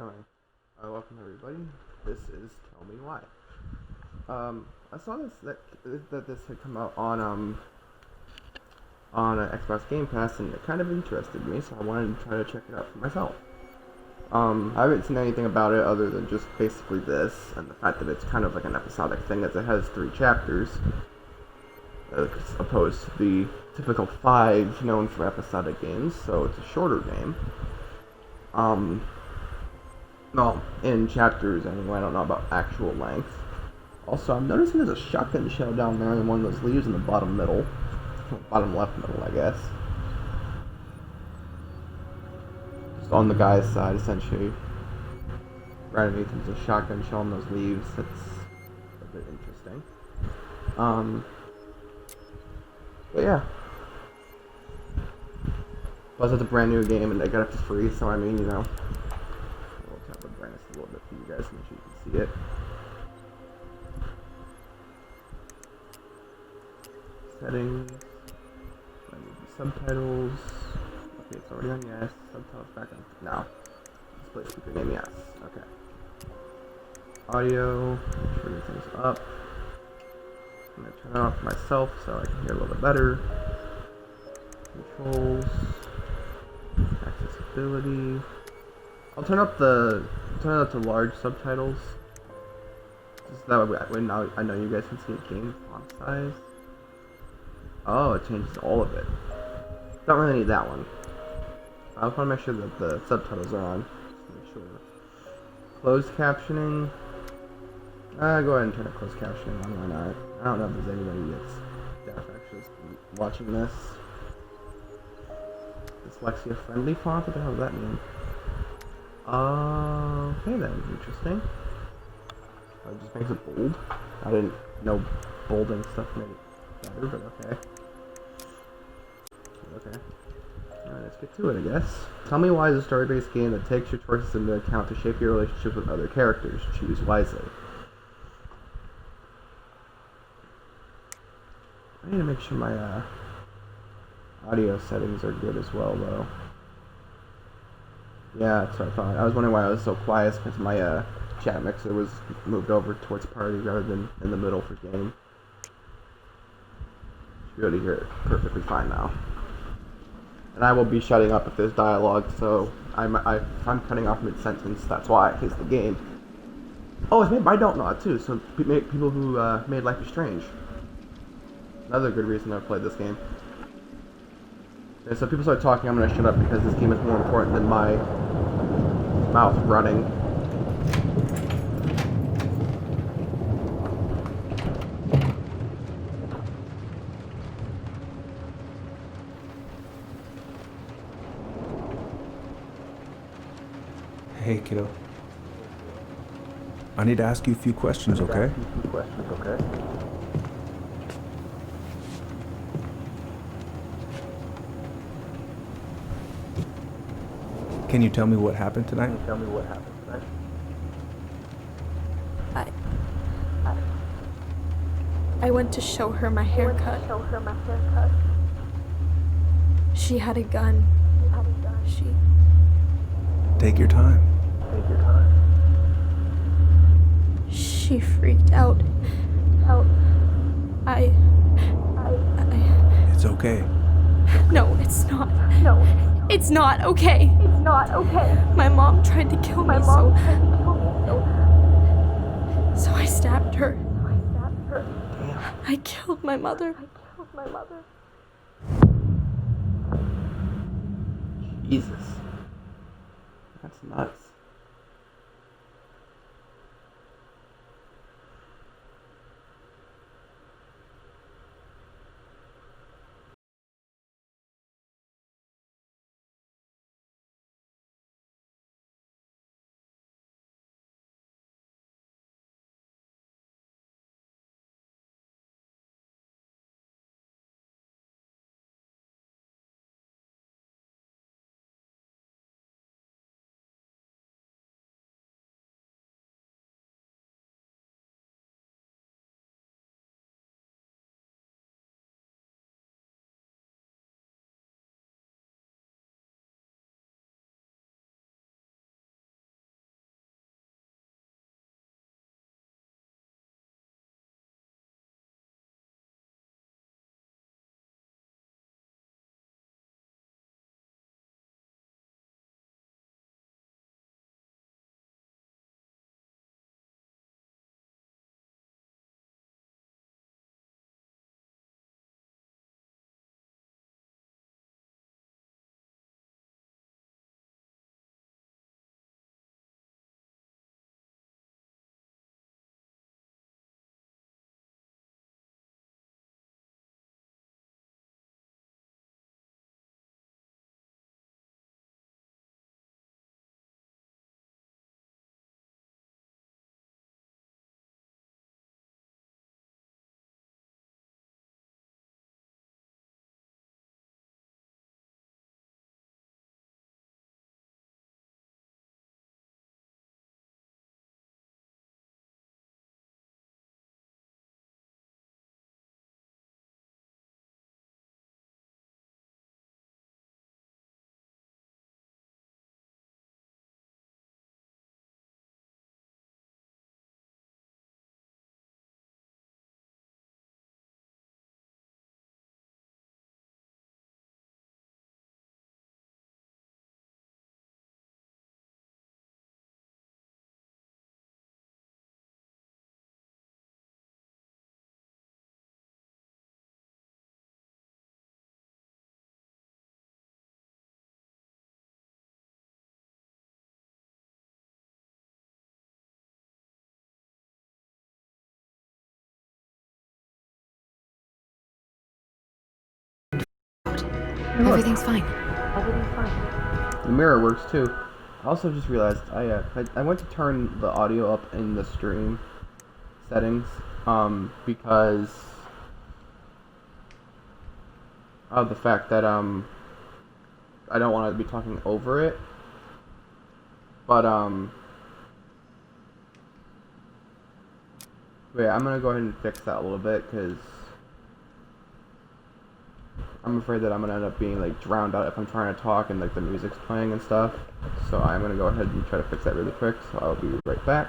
Anyway, welcome everybody. This is Tell Me Why. I saw that this had come out on Xbox Game Pass, and it kind of interested me, so I wanted to try to check it out for myself. I haven't seen anything about it other than just basically this, and the fact that it's kind of like an episodic thing, as it has 3 chapters, as opposed to the typical 5 known for episodic games, so it's a shorter game. Well, in chapters anyway, I don't know about actual length. Also, I'm noticing there's a shotgun shell down there in one of those leaves in the bottom middle. Bottom left middle, I guess. Just on the guy's side, essentially. Right underneath there's a shotgun shell in those leaves. That's a bit interesting. But yeah. Plus, it's a brand new game and I got it for free, so I mean, I'll tap the brightness a little bit for you guys to make sure you can see it. Settings. I need the subtitles. Okay, it's already on yes. Subtitles back on. No. Display speaker name yes. Okay. Audio. Turn things up. I'm gonna turn it off for myself so I can hear a little bit better. Controls. Accessibility. I'll turn up to large subtitles. Just that way now I know you guys can see a game font size. Oh, it changes all of it. Don't really need that one. I just want to make sure that the subtitles are on. Just make sure. Closed captioning. Go ahead and turn a closed captioning on. Why not? I don't know if there's anybody that's deaf actually watching this. Dyslexia friendly font? What the hell does that mean? Okay then. Interesting. It just makes it bold. I didn't know bolding stuff made it better, but okay. Okay. Alright, let's get to it, I guess. Tell me why is a story-based game that takes your choices into account to shape your relationship with other characters. Choose wisely. I need to make sure my audio settings are good as well, though. Yeah, that's what I thought. I was wondering why I was so quiet, because my chat mixer was moved over towards party rather than in the middle for game. Should be able to hear it perfectly fine now. And I will be shutting up if there's dialogue, so if I'm cutting off mid-sentence, that's why, because the game. Oh, it's made by Don't Nod, too, so people who made Life is Strange. Another good reason I've played this game. Okay, so people start talking, I'm going to shut up because this game is more important than my mouth running. Hey, kiddo. I need to ask you a few questions, okay? Can you tell me what happened tonight? I went to show her my haircut. She had a gun. Take your time. She freaked out. It's okay. No, it's not. It's not okay. My mom tried to kill me, so I stabbed her. I killed my mother. Jesus. That's nuts. Hey, look, Everything's fine. the mirror works too. I also just realized I went to turn the audio up in the stream settings because of the fact that I don't want to be talking over it. But wait, I'm gonna go ahead and fix that a little bit because I'm afraid that I'm gonna end up being like drowned out if I'm trying to talk and like the music's playing and stuff. So I'm gonna go ahead and try to fix that really quick. So I'll be right back.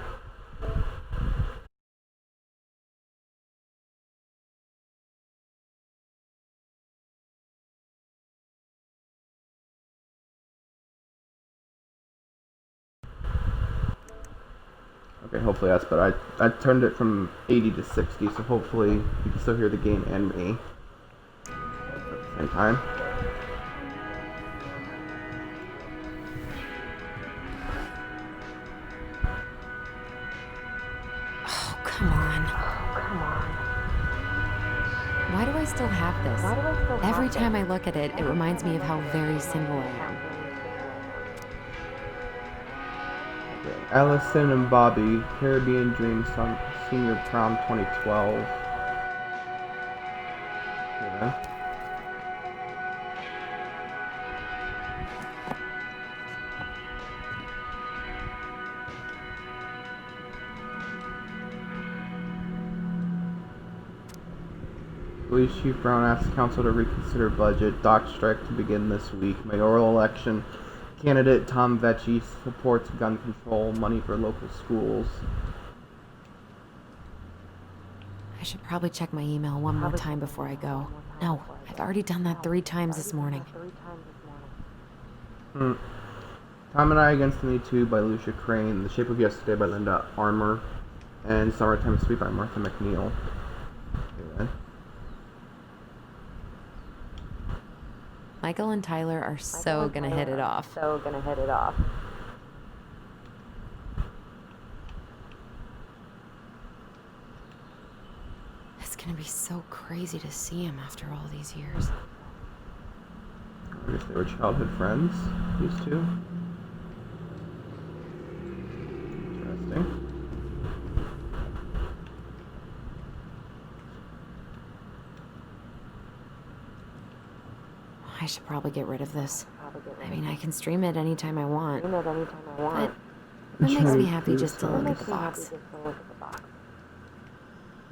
Okay, hopefully that's better. I turned it from 80 to 60, so hopefully you can still hear the game and me at the same time. Oh, come on. Why do I still have this? Every time I look at it, it reminds me of how very single I am. Okay, Allison and Bobby, Caribbean Dream Senior Prom 2012. Okay, then. Police Chief Brown asks Council to reconsider budget. Dock strike to begin this week. Mayoral election. Candidate Tom Vecchi supports gun control. Money for local schools. I should probably check my email one more time before I go. No, I've already done that 3 times this morning. Tom and I Against the Me Too by Lucia Crane. The Shape of Yesterday by Linda Armour. And Summertime Sweet by Martha McNeil. Okay, then. Michael and Tyler are so gonna hit it off. It's gonna be so crazy to see him after all these years. I guess they were childhood friends, these two. Interesting. I should probably get rid of this. I mean, I can stream it anytime I want. But it makes me happy just to look at the box.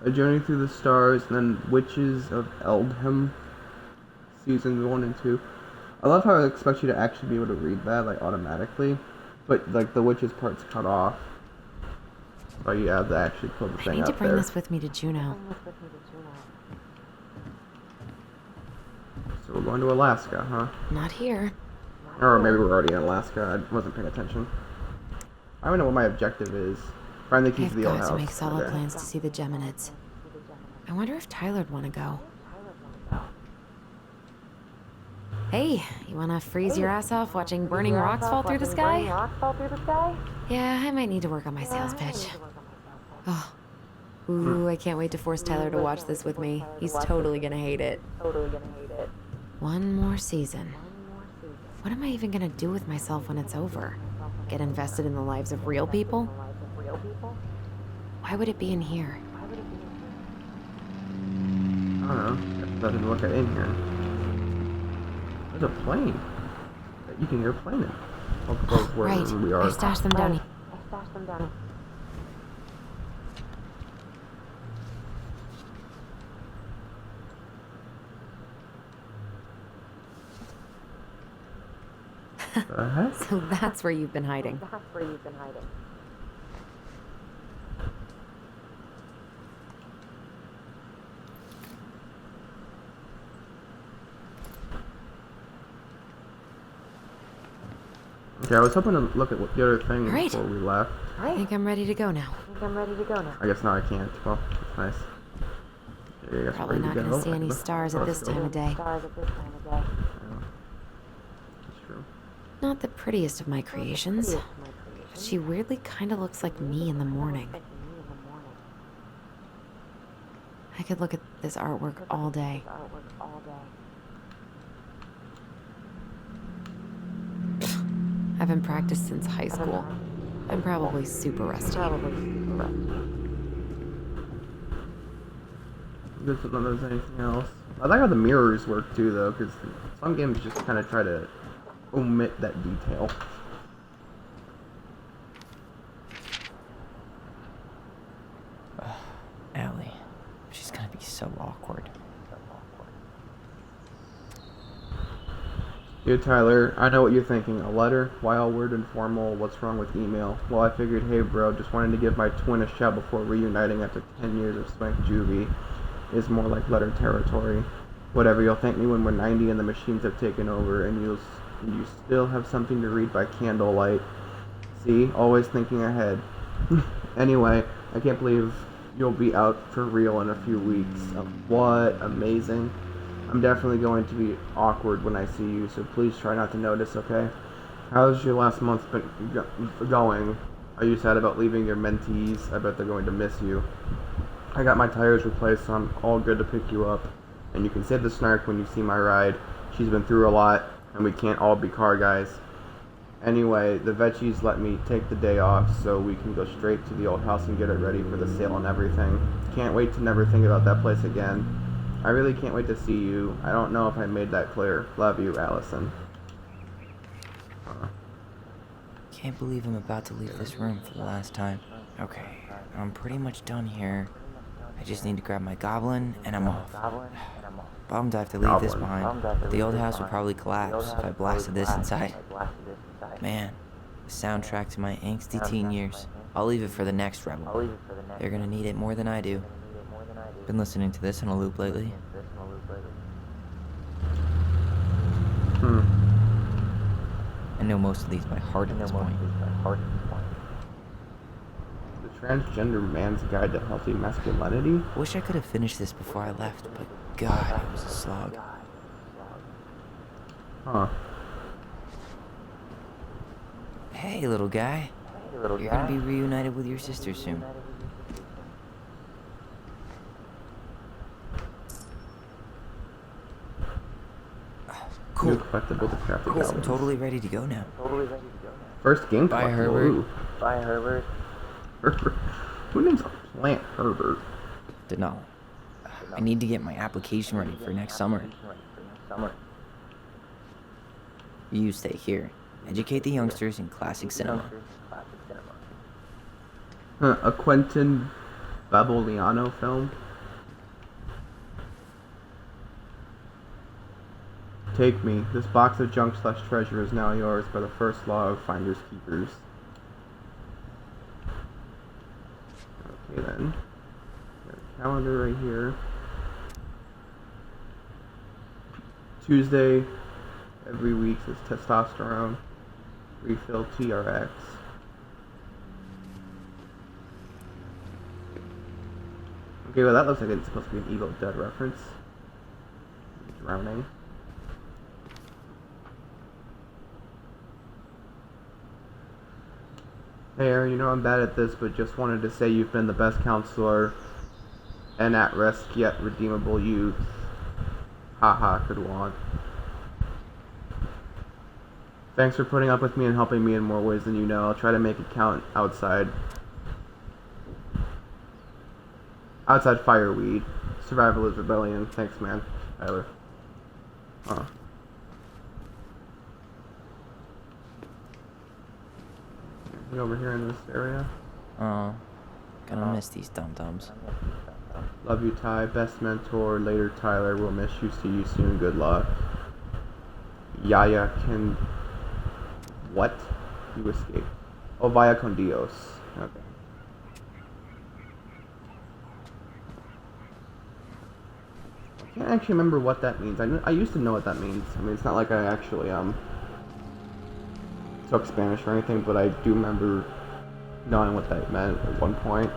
A Journey Through the Stars, and then Witches of Eldham, seasons 1 and 2. I love how I expect you to actually be able to read that, like, automatically. But, like, the Witches part's cut off. So you have to actually pull the I thing need up to bring there. this with me to Juneau. So we're going to Alaska, huh? Not here. Or maybe we're already in Alaska. I wasn't paying attention. I don't know what my objective is. Find the key to I've the old got house. to make solid Okay. plans to see the Geminids. I wonder if Tyler'd want to go. Hey, you want to freeze your ass off watching burning rocks fall through the sky? Yeah, I might need to work on my sales pitch. Oh. Ooh, I can't wait to force Tyler to watch this with me. He's totally gonna hate it. One more season. What am I even gonna do with myself when it's over? Get invested in the lives of real people? Why would it be in here? I don't know. There's nothing to look at in here. There's a plane. You can hear a plane in. I'll go where Right, we are. I stashed them down here. The heck? So that's where you've been hiding. Okay, I was hoping to look at what the other thing Right. before we left. I think I'm ready to go now. I guess now I can't. Well, that's nice. Okay, I guess Probably we're not ready to gonna go. see any stars at this time of day. Yeah, that's true. Not the prettiest of my creations, but she weirdly kind of looks like me in the morning. I could look at this artwork all day. Haven't practiced since high school. I'm probably super rusty. Good to know there's anything else. I like how the mirrors work too, though, because some games just kind of try to omit that detail. Allie. She's gonna be so awkward. Dear Tyler, I know what you're thinking. A letter? Why all word and formal? What's wrong with email? Well, I figured, hey bro, just wanted to give my twin a shout before reuniting after 10 years of swank juvie. Is more like letter territory. Whatever, you'll thank me when we're 90 and the machines have taken over and you still have something to read by candlelight. See? Always thinking ahead. Anyway, I can't believe you'll be out for real in a few weeks. What? Amazing. I'm definitely going to be awkward when I see you, so please try not to notice, okay? How's your last month been going? Are you sad about leaving your mentees? I bet they're going to miss you. I got my tires replaced, so I'm all good to pick you up. And you can save the snark when you see my ride. She's been through a lot, and we can't all be car guys. Anyway, the veggies let me take the day off, so we can go straight to the old house and get it ready for the sale and everything. Can't wait to never think about that place again. I really can't wait to see you. I don't know if I made that clear. Love you, Allison. Can't believe I'm about to leave this room for the last time. Okay, I'm pretty much done here. I just need to grab my goblin, and I'm off. Bummed I have to leave this behind, but the old house would probably collapse if I blasted this inside. Man, the soundtrack to my angsty teen years. I'll leave it for the next rebel. They're gonna need it more than I do. Been listening to this on a loop lately. I know most of these by heart at this point. The Transgender Man's Guide to Healthy Masculinity? Wish I could have finished this before I left, but God, it was a slog. Huh. Hey, little guy. You're gonna be reunited with your sister soon. New Cool. collectible to craft the I'm goblins. totally ready to go now. First game Bye, collectible. Herbert. Ooh. Bye, Herbert. Herbert. Who names a plant Herbert? Denali. I need to get my application ready for next summer. You stay here. Educate the youngsters in classic cinema. Huh, a Quentin Babboliano film? Take me. This box of junk/treasure is now yours by the first law of finders keepers. Okay then. Got a calendar right here. Tuesday every week is testosterone. Refill TRX. Okay, well that looks like it's supposed to be an Evil Dead reference. Drowning. Hey Aaron, you know I'm bad at this, but just wanted to say you've been the best counselor and at risk yet redeemable youth. Haha, could want. Thanks for putting up with me and helping me in more ways than you know. I'll try to make it count outside. Outside fireweed. Survival is rebellion. Thanks, man. Tyler. Huh. You over here in this area? Oh, gonna miss these dum-dums. Love you, Ty. Best mentor. Later, Tyler. We'll miss you. See you soon. Good luck. Yaya can... What? You escaped. Oh, via con Dios. Okay. I can't actually remember what that means. I used to know what that means. I mean, it's not like I actually, took Spanish or anything, but I do remember knowing what that meant at one point.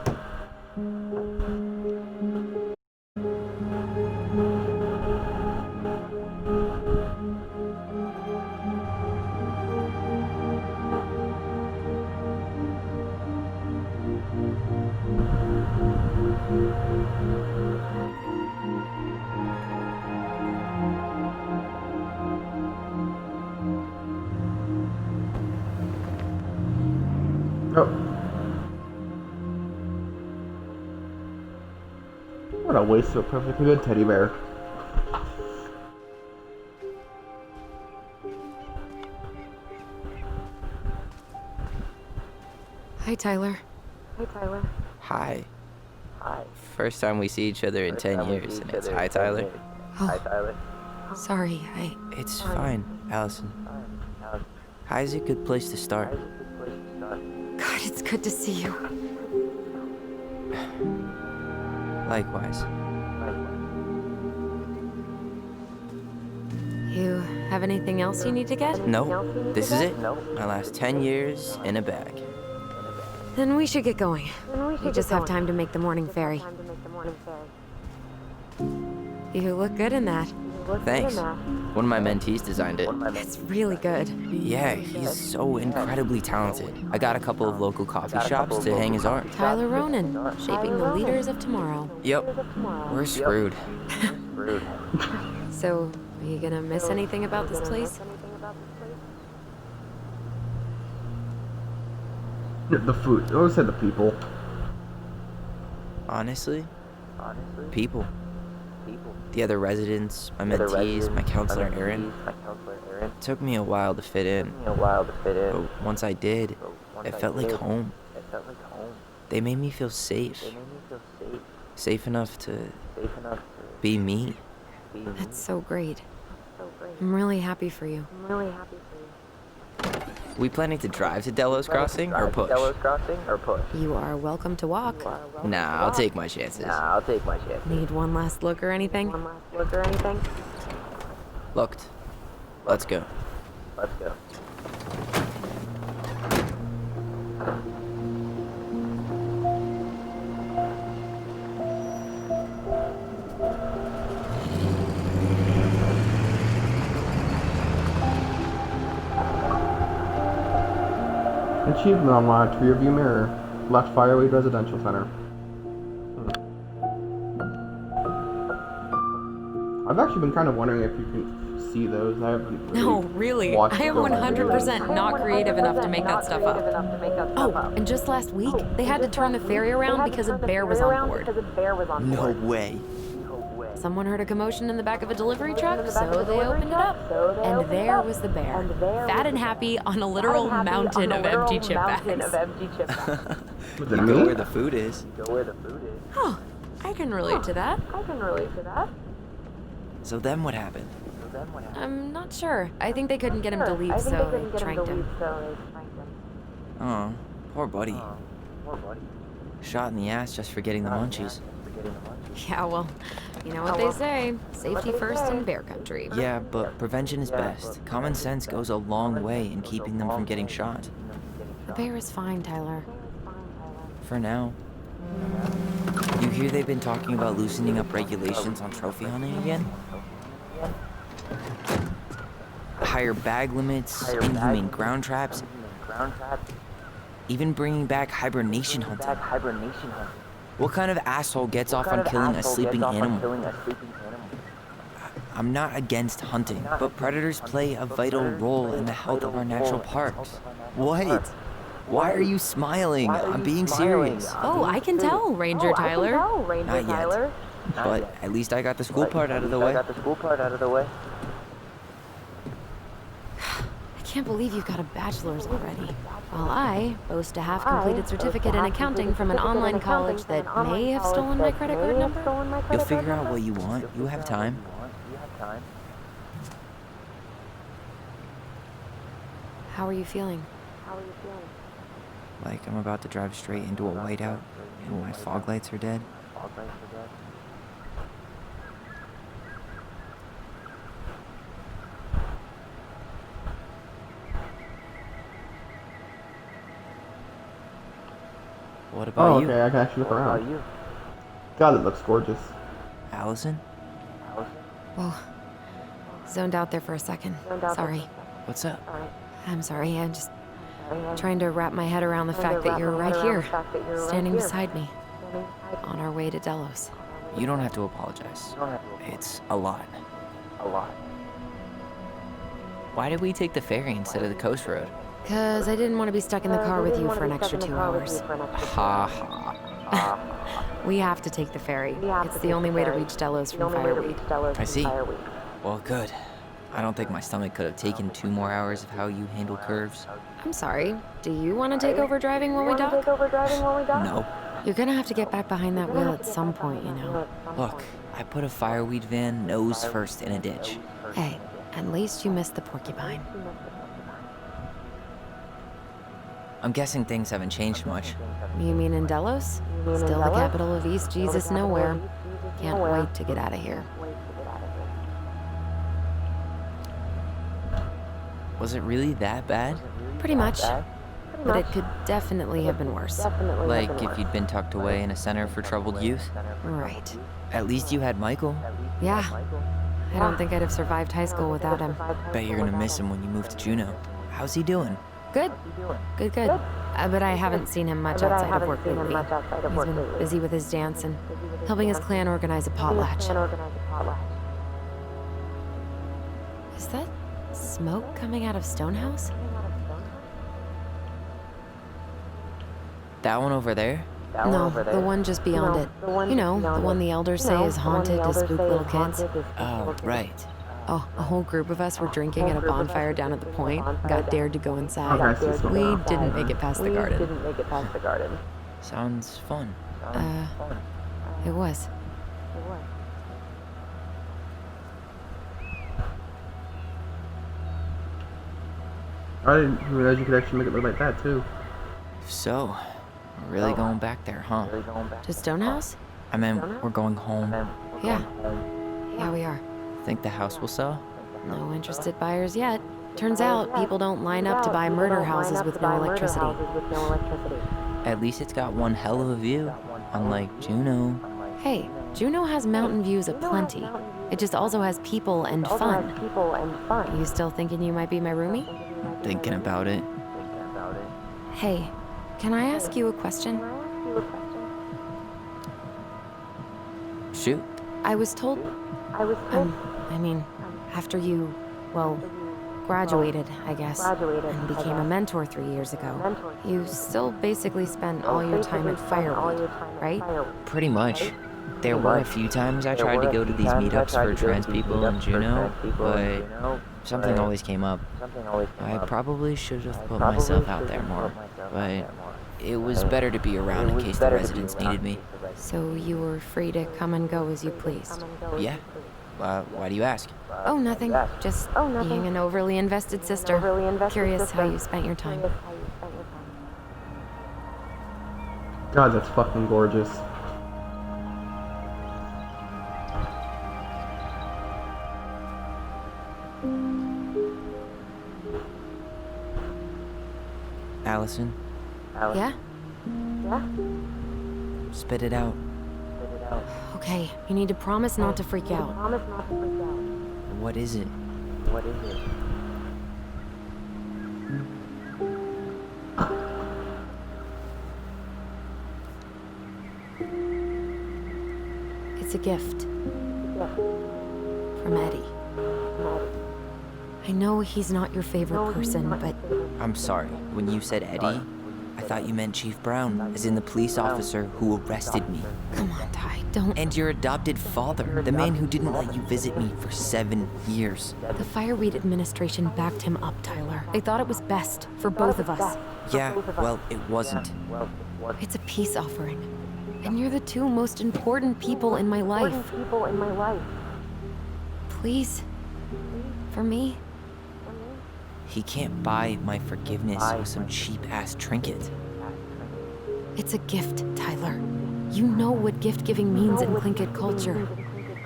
Oh. What a waste of a perfectly good teddy bear. Hi, Tyler. Hi. First time we see each other in 10 years, and it's hi, Tyler. Sorry, It's fine, Allison. Hi's a good place to start. God, it's good to see you. Likewise. You have anything else you need to get? Nope, this is it. My last 10 years in a bag. Then we should get going. We just have time to make the morning ferry. You look good in that. Thanks. One of my mentees designed it. It's really good. Yeah, he's so incredibly talented. I got a couple of local coffee shops to hang his art. Tyler Ronan, shaping the leaders of tomorrow. Yep, we're screwed. So, are you gonna miss anything about this place? The food. I always said the people. Honestly, people. The other residents, my mentees, my counselor Aaron. It took me a while to fit in, but once I did, it felt like home. They made me feel safe. Safe enough to be me. That's so great. I'm really happy for you. We planning to drive to Delos Crossing or push? You are welcome to walk. Nah, I'll take my chances. Need one last look or anything? Looked. Let's go. Achievement unlocked. Rearview mirror. Left Fireway Residential Center. I've actually been kind of wondering if you can see those. I haven't really No, really. I watched am them. 100% not creative enough to make that stuff up. Oh, and just last week, they had to turn the ferry around because a bear was on board. No way. Someone heard a commotion in the back of a delivery truck, so they opened it up. And there was the bear, fat and happy on a literal mountain of empty chip bags. Was You it go me? where the food is. Oh, I can relate to that. So then what happened? I'm not sure. I think they couldn't get him to leave, so they tranked him. Oh, poor buddy. Shot in the ass just for getting the munchies. Yeah, well, you know what they say. Safety first in bear country. Yeah, but prevention is best. Common sense goes a long way in keeping them from getting shot. The bear is fine, Tyler. For now. You hear they've been talking about loosening up regulations on trophy hunting again? Higher bag limits, inhumane ground traps, even bringing back hibernation hunting. What kind of asshole gets off on killing a sleeping animal? I'm not against hunting, but predators play a vital role in the health of our natural parks. What? Why are you smiling? I'm being serious. Oh, I can tell, Ranger Tyler. Not yet. But at least I got the school part out of the way. I can't believe you've got a bachelor's already. While I boast a half-completed certificate in accounting from an online college that may have stolen my credit card number. You'll figure out what you want. You have time. How are you feeling? Like I'm about to drive straight into a whiteout and my fog lights are dead. What about Oh, you, okay. I can actually look around. God, it looks gorgeous. Allison? Whoa. Zoned out there for a second. Sorry. What's up? I'm sorry. I'm just trying to wrap my head around the fact that you're right here, standing beside me, on our way to Delos. You don't have to apologize. It's a lot. Why did we take the ferry instead of the coast road? Because I didn't want to be stuck in the car with you for an extra 2 hours. Ha ha. We have to take the ferry. It's the only way to reach Delos from Fireweed. I see. Well, good. I don't think my stomach could have taken 2 more hours of how you handle curves. I'm sorry. Do you want to take over driving while we dock? No. You're gonna have to get back behind that wheel at some point, you know. Look, I put a fireweed van nose first in a ditch. Hey, at least you missed the porcupine. I'm guessing things haven't changed much. You mean in Delos? Still the capital of East Jesus Nowhere. Can't wait to get out of here. Was it really that bad? Pretty much. But it could definitely have been worse. Like if you'd been tucked away in a center for troubled youth? Right. At least you had Michael. Yeah. I don't think I'd have survived high school without him. Bet you're gonna miss him when you move to Juneau. How's he doing? Good. Good. But I haven't seen him much outside of work lately. He's been busy with his dance and helping his clan organize a potlatch. Is that smoke coming out of Stonehouse? That one over there? No, the one just beyond it. You know, the one the elders say is haunted to spook little kids. Oh, right. Oh, a whole group of us were drinking at a bonfire down at the point, got dared to go inside. Okay, so We didn't make it past the garden. Sounds fun. It was. I didn't realize you could actually make it look like that too. So, we're really going back there, huh? To Stonehouse? I mean, we're going home. Yeah. Yeah, we are. Think the house will sell? No interested buyers yet. Turns out people don't line up to buy murder houses with no electricity. At least it's got one hell of a view, unlike Juneau. Hey, Juneau has mountain views aplenty. It just also has people and fun. You still thinking you might be my roomie? Thinking about it. Hey, can I ask you a question? Shoot. I was told... I mean, after you, well, graduated, I guess, and became a mentor 3 years ago, you still basically spent all your time at Fireweed, right? Pretty much. There were a few times I tried to go to these meetups for trans people in Juneau, but something always came up. I probably should have put myself out there more, but it was better to be around in case the residents needed me. So you were free to come and go as you pleased? Yeah. Why do you ask? Oh, nothing. Just being an overly invested sister. Curious how you spent your time. God, that's fucking gorgeous. Allison, Yeah? spit it out. Okay, you need to promise not to freak out. What is it? It's a gift. From Eddie. I know he's not your favorite person, but I'm sorry. When you said Eddie, I thought you meant Chief Brown, as in the police officer who arrested me. come on, Ty, don't. And your adopted father, the man who didn't let you visit me for 7 years. The Fireweed administration backed him up, Tyler. They thought it was best for both of us. Yeah, well, it wasn't. It's a peace offering. And you're the two most important people in my life. Please. For me. He can't buy my forgiveness with some cheap-ass trinket. It's a gift, Tyler. You know what gift-giving means in Tlingit culture,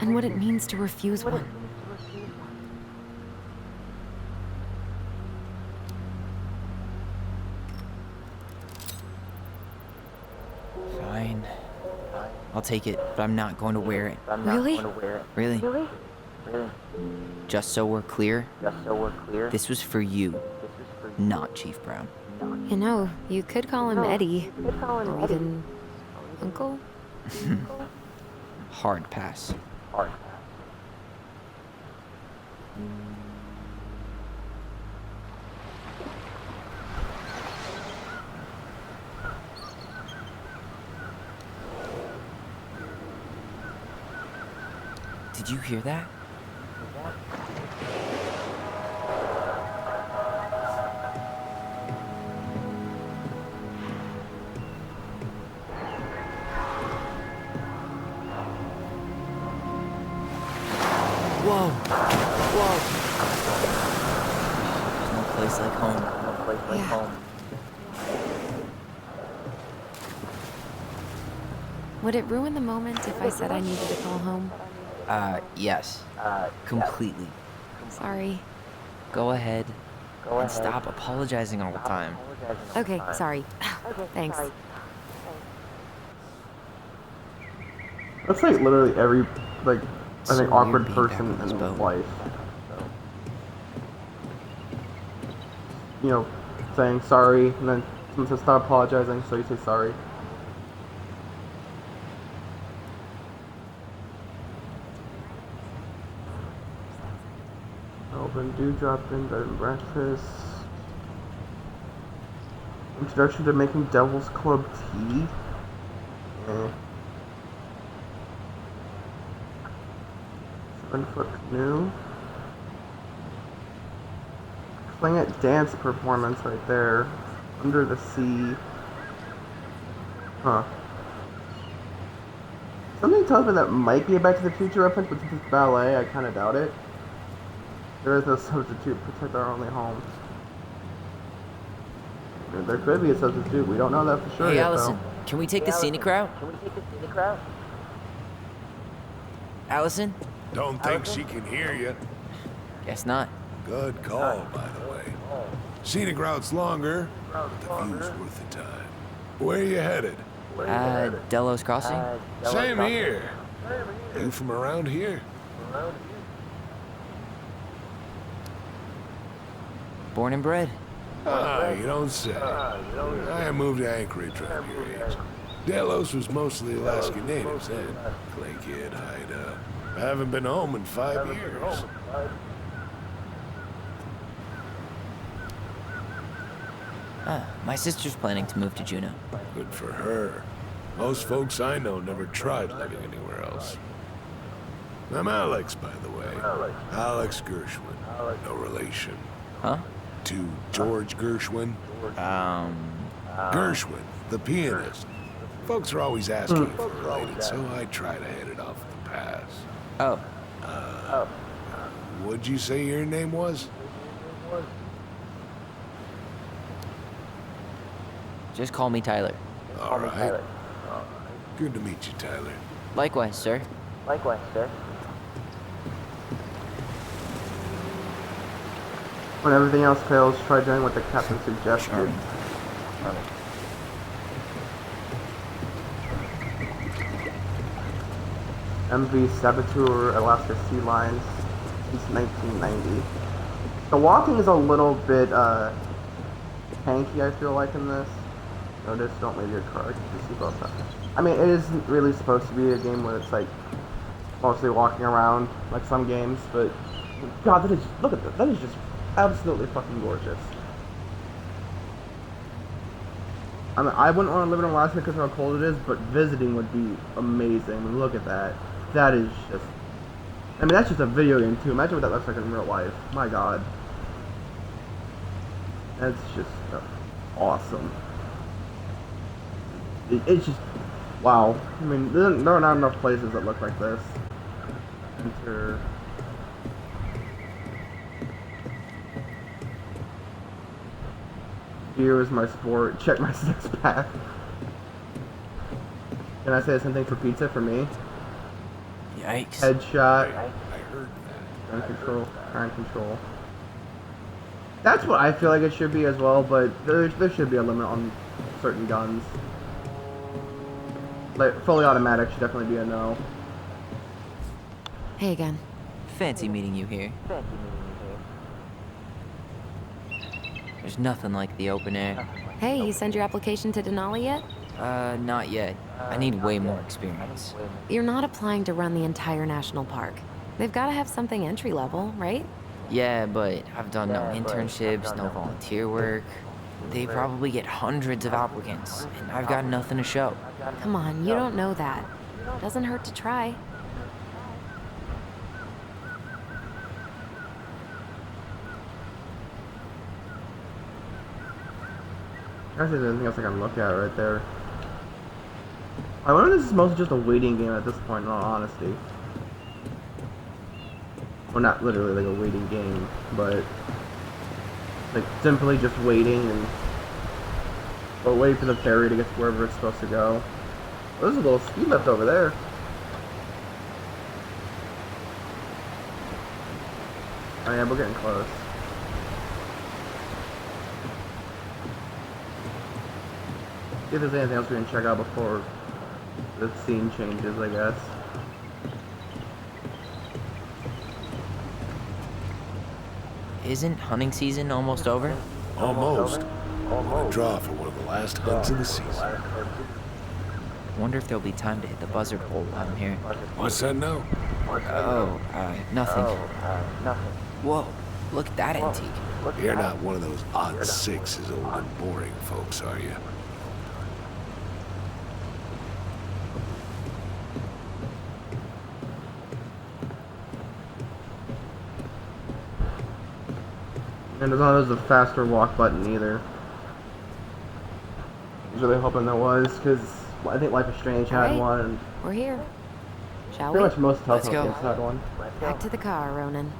and what it means to refuse one. Fine. I'll take it, but I'm not going to wear it. Really? Really? Just so we're clear, this was for you, not Chief Brown. You know, you could call him Eddie, or even Uncle. Hard pass. Did you hear that? Whoa! Whoa! There's no place like home. No place like home. Would it ruin the moment if I said I needed to call home? Yes. Completely. Sorry. Go ahead. And stop apologizing all the time. Okay, sorry. Thanks. That's like literally every, like, I So think awkward weird being back person on this in boat. life. You know, saying sorry, and then someone says stop apologizing, so you say sorry. Open dewdrop in bed and breakfast. Introduction to making Devil's Club tea. Eh. 7-foot canoe. Playing at dance performance right there. Under the sea. Huh. Something tells me that might be a Back to the Future reference, but since it's ballet, I kind of doubt it. There is no substitute. Protect our only home. There could be a substitute. We don't know that for sure Hey, yet, Allison, though. can we take the scenic route? Allison? Don't think she can hear you. Guess not. Good call, by the way. Scenic route's longer, but the view's worth the time. Where you headed? Delos Crossing? Same here. You from around here? Born and bred. Ah, you don't say. I moved to Anchorage around your age. Delos was mostly Alaskan natives then. Clay Kid, Haida. I haven't been home in 5 years. My sister's planning to move to Juneau. Good for her. Most folks I know never tried living anywhere else. I'm Alex, by the way. Alex Gershwin. No relation. Huh? To George Gershwin. Gershwin, the pianist. Folks are always asking if we're related, so I try to hit it off at the pass. Oh, What'd you say your name was? just call me Tyler. All right. Good to meet you, Tyler. Likewise, sir. When everything else fails, try doing what the captain suggested. MV Saboteur Alaska Sea Lines since 1990. The walking is a little bit tanky, I feel like, in this. Notice, don't leave your car. Keep your seatbelt on. I mean, it isn't really supposed to be a game where it's like mostly walking around like some games, but God, that is, look at that. That is just absolutely fucking gorgeous. I mean, I wouldn't want to live in Alaska because of how cold it is, but visiting would be amazing. I mean, look at that. That is just... I mean, that's just a video game, too. Imagine what that looks like in real life. My God. That's just awesome. It's just... Wow. I mean, there are not enough places that look like this. Enter... Beer is my sport. Check my six-pack. Can I say the same thing for pizza for me? Yikes. Headshot. I heard that. Gun control. That's what I feel like it should be as well, but there should be a limit on certain guns. Like, fully automatic should definitely be a no. Hey again. Fancy meeting you here. There's nothing like the open air. Hey, you send your application to Denali yet? Not yet. I need way more experience. You're not applying to run the entire national park. They've got to have something entry level, right? Yeah, but I've done no internships, no volunteer work. They probably get hundreds of applicants, and I've got nothing to show. Come on, you don't know that. Doesn't hurt to try. Actually, there's anything else I can look at right there. I wonder if this is mostly just a waiting game at this point, in all honesty. Well, not literally like a waiting game, but like simply just waiting and waiting for the ferry to get to wherever it's supposed to go. Oh, there's a little ski lift over there. Oh yeah, we're getting close. See if there's anything else we can check out before the scene changes, I guess. Isn't hunting season almost over? Almost. On a draw for one of the last hunts of the season. Wonder if there'll be time to hit the buzzard hole while I'm here. What's that now? Oh, nothing. Whoa, look at that antique. You're not one of those odd sixes old and boring folks, are you? And as long as there's a faster walk button either. I was really hoping there was, because I think Life is Strange had Alright. one, and We're here. Shall pretty we? much most Let's Telltale go. games had one. Back to the car, Ronan.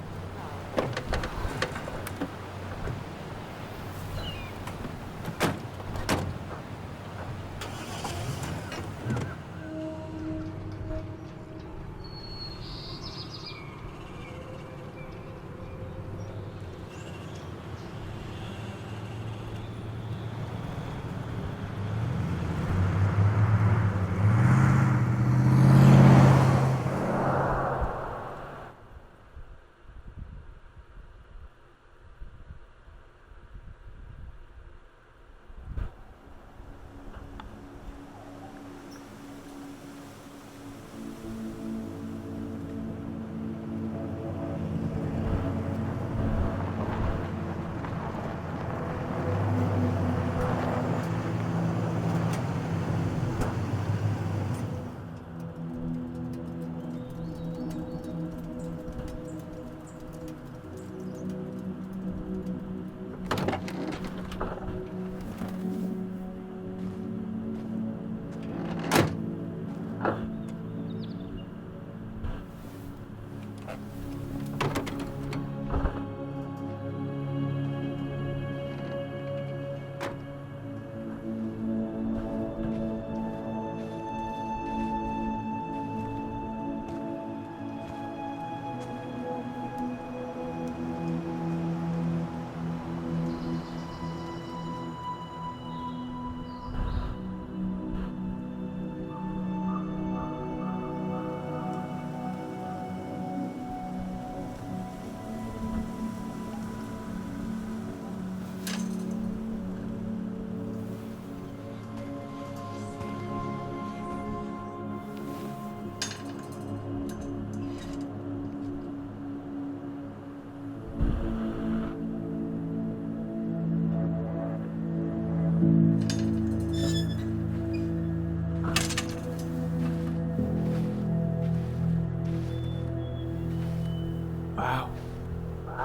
Wow.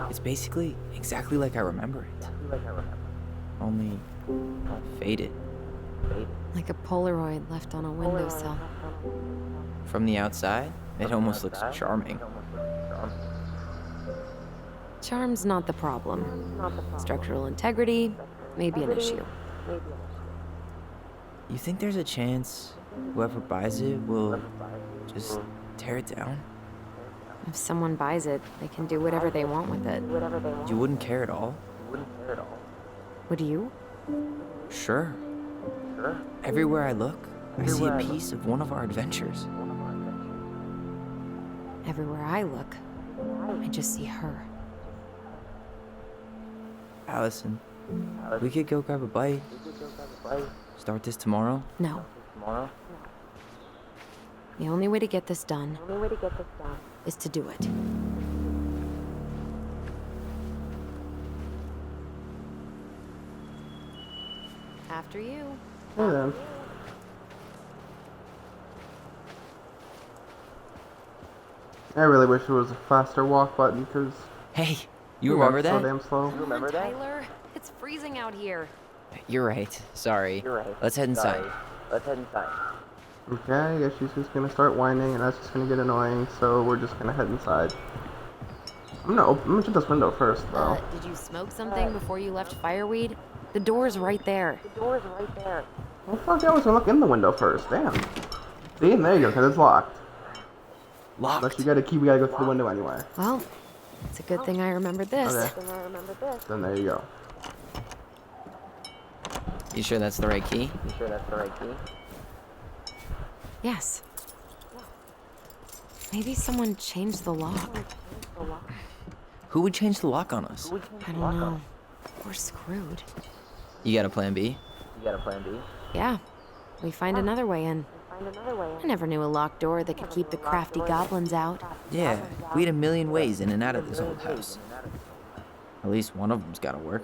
It's basically exactly like I remember it. Only faded. Like a Polaroid left on a windowsill. From the outside, it almost looks charming. Charm's not the problem. Structural integrity may be an issue. You think there's a chance whoever buys it will just tear it down? If someone buys it, they can do whatever they want with it. You wouldn't care at all? Would you? Sure. Everywhere I look, I see a piece of one of our adventures. Everywhere I look, I just see her. Allison, we could go grab a bite. Start this tomorrow? No. The only way to get this done is to do it. After you. Hey then. I really wish there was a faster walk button, because Hey, you remember so that? damn slow. Come on, Tyler. It's freezing out here. You're right. Sorry. Let's head inside. Okay, I guess she's just gonna start whining, and that's just gonna get annoying. So we're just gonna head inside. I'm gonna shut this window first, though. Did you smoke something before you left Fireweed? The door's right there. Well, fuck, I was gonna look in the window first. Damn. See, and there you go, because it's locked. Locked. Unless you got a key, we gotta go through the window anyway. Well, it's a good thing I remembered this. Okay. Then there you go. You sure that's the right key? Yes. Maybe someone changed the lock. Who would change the lock on us? I don't know. We're screwed. You got a plan B? Yeah. We find another way in. I never knew a locked door that could keep the crafty goblins out. Yeah, we had a million ways in and out of this old house. At least one of them's gotta work.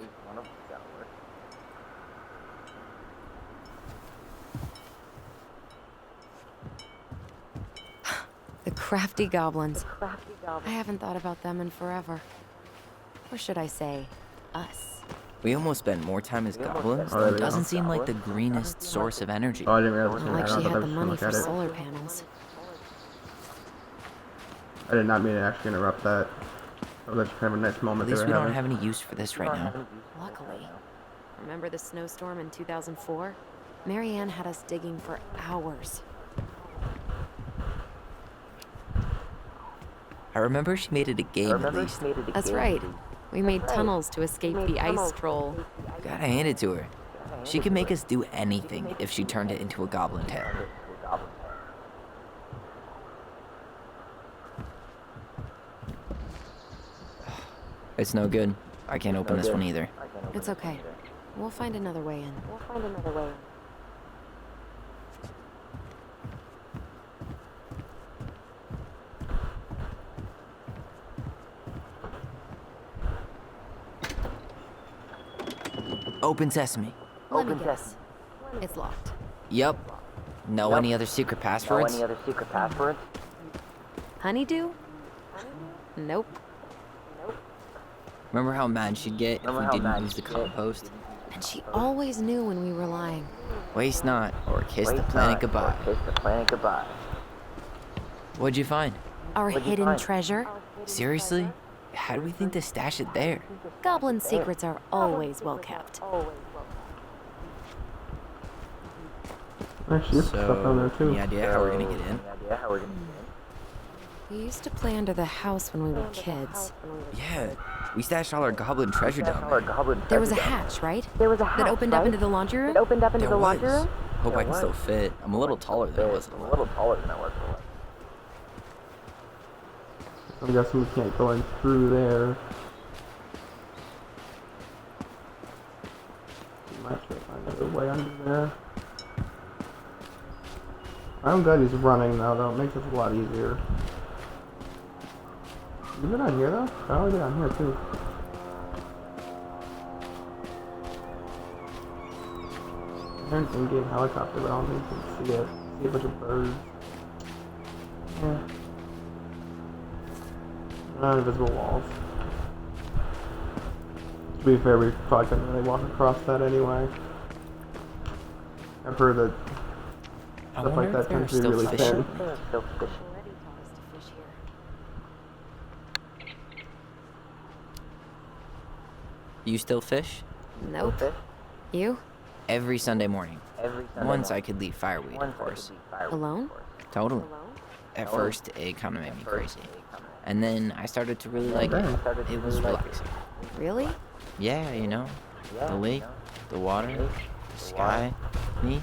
The crafty goblins. I haven't thought about them in forever. Or should I say, us. We almost spent more time as goblins. Oh, there we Doesn't go. seem like the greenest source of energy. Oh, I didn't realize Not like she I had thought the I was money gonna for look at it. solar panels. I did not mean to actually interrupt that. That was kind of a nice At moment least they we were don't having. have any use for this right now. Luckily. Remember the snowstorm in 2004? Marianne had us digging for hours. I remember she made it a game at least. That's right. We made tunnels to escape the ice troll. Gotta hand it to her. She could make us do anything if she turned it into a goblin tail. It's no good. I can't open this one either. It's okay. We'll find another way in. Open sesame. Let me guess. It's locked. Yup. Know any other secret passwords? Honeydew? Nope. Remember how mad she'd get if we didn't use the compost? And she always knew when we were lying. Waste not, or kiss the planet goodbye. What'd you find? Our hidden treasure? Seriously? How do we think to stash it there? Goblin secrets are always well kept. Actually, there's stuff down there So, too. any idea how we're gonna get in? We used to play under the house when we were kids. Yeah, we stashed all our goblin treasure down there. There was a hatch, right? That opened up into the laundry room? There was. Hope I can still fit. I'm a little taller than I was at 11. I'm guessing we can't go in through there. We might try to find another way under there. I'm glad he's running now, though. It makes it a lot easier. You been on here, though? Oh, yeah, on here, too. There's an in-game helicopter around me. You can see it. See a bunch of birds. Yeah. Invisible walls. To be fair, we probably couldn't really walk across that anyway. I've heard that I stuff like wonder that if there are tends to be still really fish. thin. Already taught us to fish here. You still fish? Nope. You? Every Sunday morning. Once I could leave fireweed, of course. Alone? Totally. At first, it kind of made me crazy. And then I started to really like it. It was relaxing. Really? Yeah, you know, the lake, the water, the sky, me,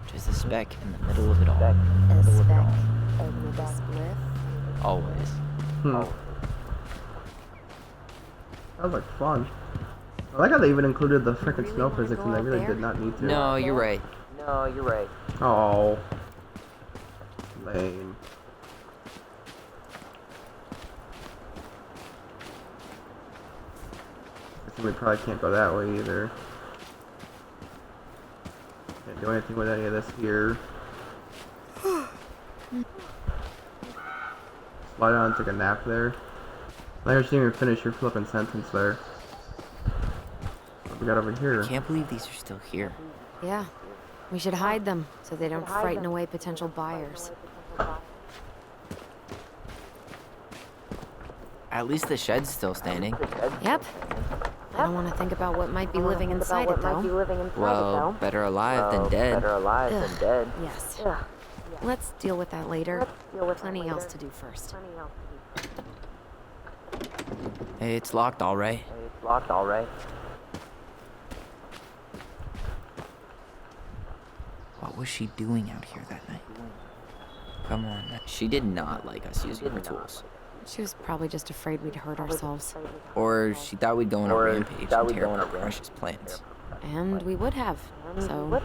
just a speck in the middle of it all. A speck of the spliff? Always. That was like fun. I like how they even included the freaking snow physics and they really did not need to. No, you're right. Oh. Lame. We probably can't go that way either. Can't do anything with any of this here. Slide down and take a nap there. I heard you didn't even finish your flipping sentence there. we got over here? I can't believe these are still here. Yeah. We should hide them so they don't frighten away potential buyers. At least the shed's still standing. Yep. I don't want to think about what might be living inside it, though. Well, better alive than dead. Ugh. Yes. Let's deal with that later. Plenty else to do first. Hey, it's locked, all right. What was she doing out here that night? Come on. She did not like us using her tools. She was probably just afraid we'd hurt ourselves. Or she thought we'd go on a rampage and tear up her precious plants. And we would have, so...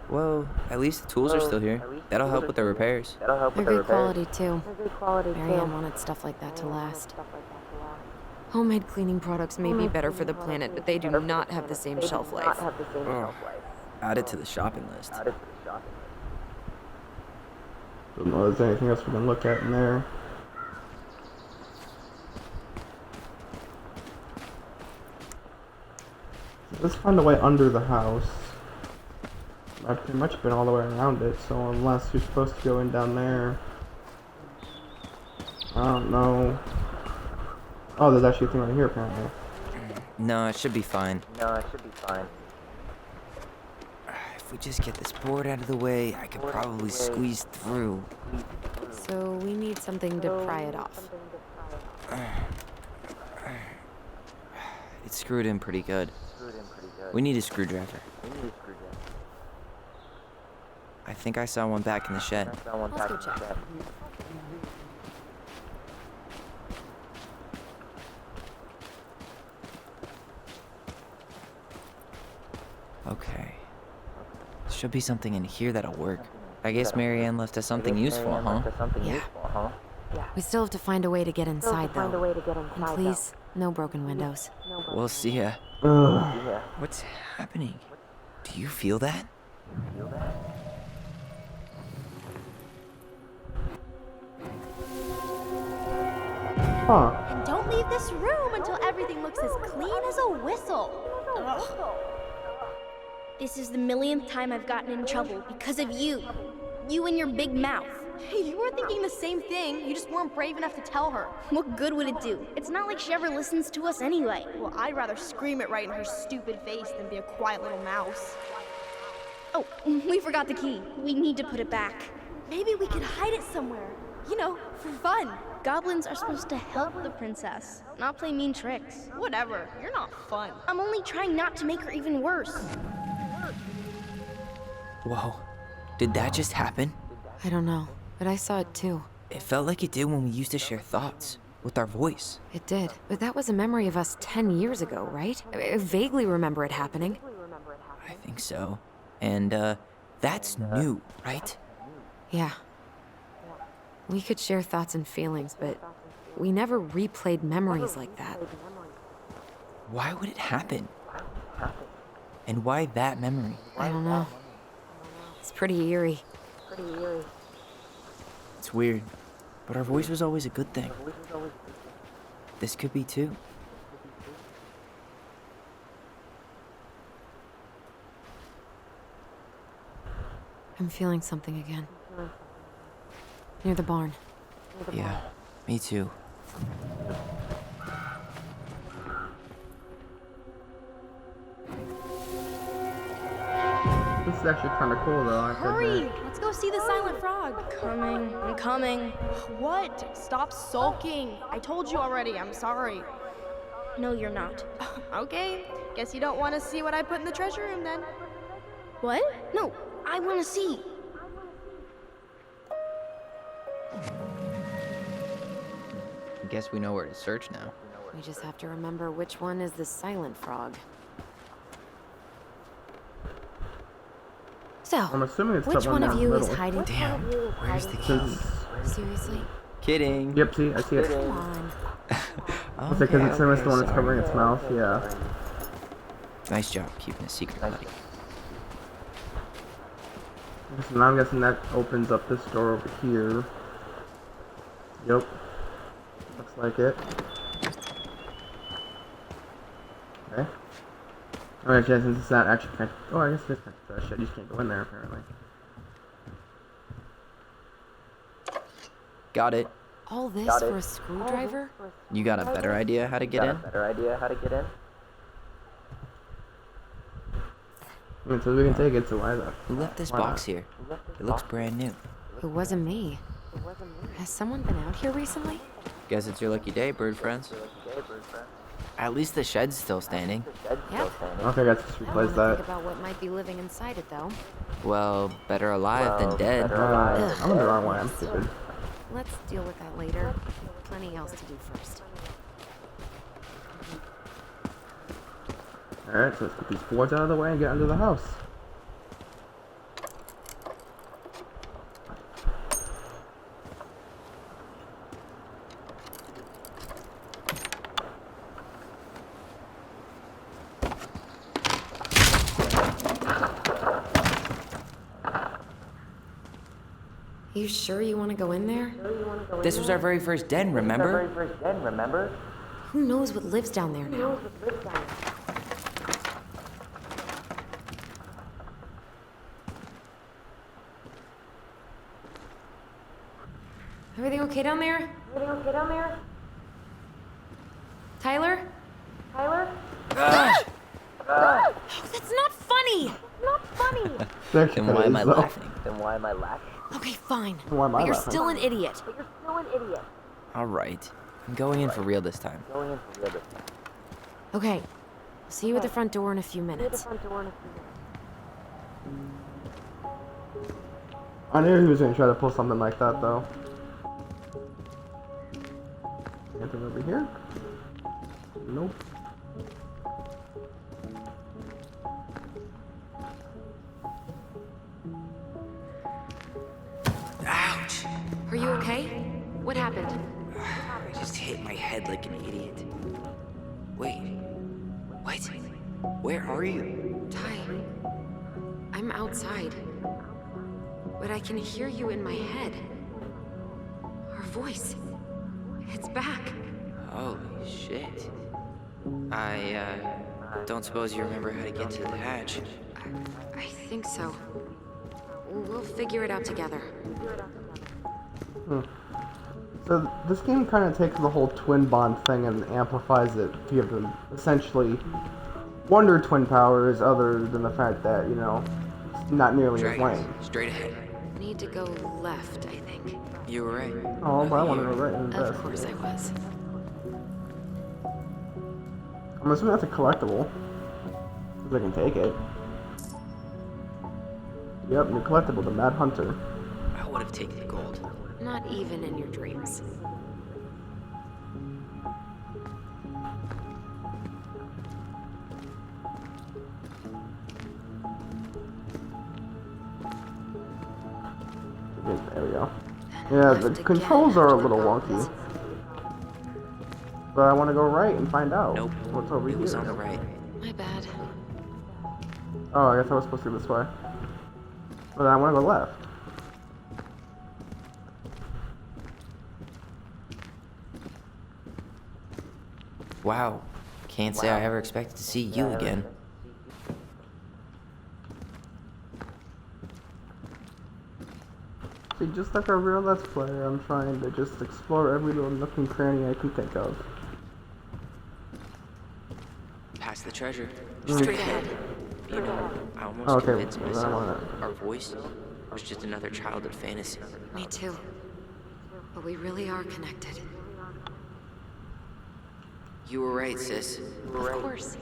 Well, at least the tools are still here. That'll help with the repairs. They're good quality, too. Marianne wanted stuff like that to last. Homemade cleaning products may be better for the planet, but they do not have the same shelf life. Oh, add it to the shopping list. Don't know if there's anything else we can look at in there. Let's find a way under the house. I've pretty much been all the way around it, so unless you're supposed to go in down there, I don't know. Oh, there's actually a thing right here apparently. No, it should be fine. If we just get this board out of the way, I could probably squeeze through. So we need something to pry it off. It's screwed in pretty good. We need a screwdriver. I think I saw one back in the shed. Let's go check. Okay. Should be something in here that'll work. I guess Marianne left us something useful, huh? Yeah. We still have to find a way to get inside, though. And please, no broken windows. We'll see ya. Ugh. What's happening? Do you feel that? Huh. And don't leave this room until everything looks as clean as a whistle. Ugh. This is the millionth time I've gotten in trouble because of you. You and your big mouth. Hey, you were thinking the same thing. You just weren't brave enough to tell her. What good would it do? It's not like she ever listens to us anyway. Well, I'd rather scream it right in her stupid face than be a quiet little mouse. Oh, we forgot the key. We need to put it back. Maybe we could hide it somewhere. You know, for fun. Goblins are supposed to help the princess, not play mean tricks. Whatever, you're not fun. I'm only trying not to make her even worse. Whoa. Did that just happen? I don't know, but I saw it too. It felt like it did when we used to share thoughts with our voice. It did, but that was a memory of us 10 years ago, right? I vaguely remember it happening. I think so. And, that's new, right? Yeah. We could share thoughts and feelings, but we never replayed memories like that. Why would it happen? And why that memory? I don't know. It's pretty eerie. It's weird, but our voice was always a good thing. This could be too. I'm feeling something again. Near the barn. Yeah, me too. This is actually kind of cool though. I have to Hurry! admit. Let's go see the silent frog. I'm coming. What? Stop sulking. I told you already. I'm sorry. No, you're not. Okay. Guess you don't want to see what I put in the treasure room then. What? No, I want to see. Guess we know where to search now. We just have to remember which one is the silent frog. So, I'm assuming it's which the one down of the you is middle. hiding? Damn, where's the key? Seriously? Kidding. Yep, see, I see it. Come on. It's because it's the one that's covering its mouth, yeah. Nice job keeping a secret, buddy. So now I'm guessing that opens up this door over here. Yep. Looks like it. Okay. Alright, yeah, since it's not actually connected. Oh, I guess it is connected to that shit. You just can't go in there, apparently. Got it. All this for a screwdriver? You got a better idea how to get in? I mean, so we can take it, so why the... Who left this Why box not? here? It looks brand new. It wasn't me. Has someone been out here recently? Guess it's your lucky day, bird friends. At least the shed's still standing. Yep. I don't think I just I replaced want to that. think about what might be living inside it, though. Well, better alive than dead. I'm in the wrong way, I'm stupid. Let's deal with that later. Plenty else to do first. Alright, so let's get these boards out of the way and get under the house. You sure you want to go in there? This was our very first den, remember? Who knows what lives down there now? Everything okay down there? Tyler? Oh, that's not funny! Then why am I laughing? Okay, fine. Why am I But you're laughing? still an idiot. Alright. I'm going in for real this time. Okay. I'll see you at the front door in a few minutes. I knew he was gonna try to pull something like that, though. Anything over here? Nope. Ouch! Are you okay? What happened? I just hit my head like an idiot. Wait. What? Where are you? Ty, I'm outside. But I can hear you in my head. Our voice. It's back. Holy shit. I don't suppose you remember how to get to the hatch. I think so. We'll figure it out together. So this game kind of takes the whole twin bond thing and amplifies it to give them essentially wonder twin powers other than the fact that, you know, it's not nearly as lame. Straight ahead. Need to go left, I think. You were right. Oh, but I want to go right in Of this. course I was. I'm assuming that's a collectible. If I can take it. Yep, new collectible, the Mad Hunter. I would have taken the gold. Not even in your dreams. There we go. Yeah, the controls are a little wonky. But I want to go right and find out Nope. what's over It was here. on the right. My bad. Oh, I guess I was supposed to go this way. But I want to go left. Wow. Can't say I ever expected to see you again. See, just like a real Let's Player, I'm trying to just explore every little nook and cranny I can think of. Past the treasure. Straight ahead. You know, I almost Okay, convinced well, I myself wanna- our voice was just another childhood fantasy. Me too. But we really are connected. You were right, sis. Of course.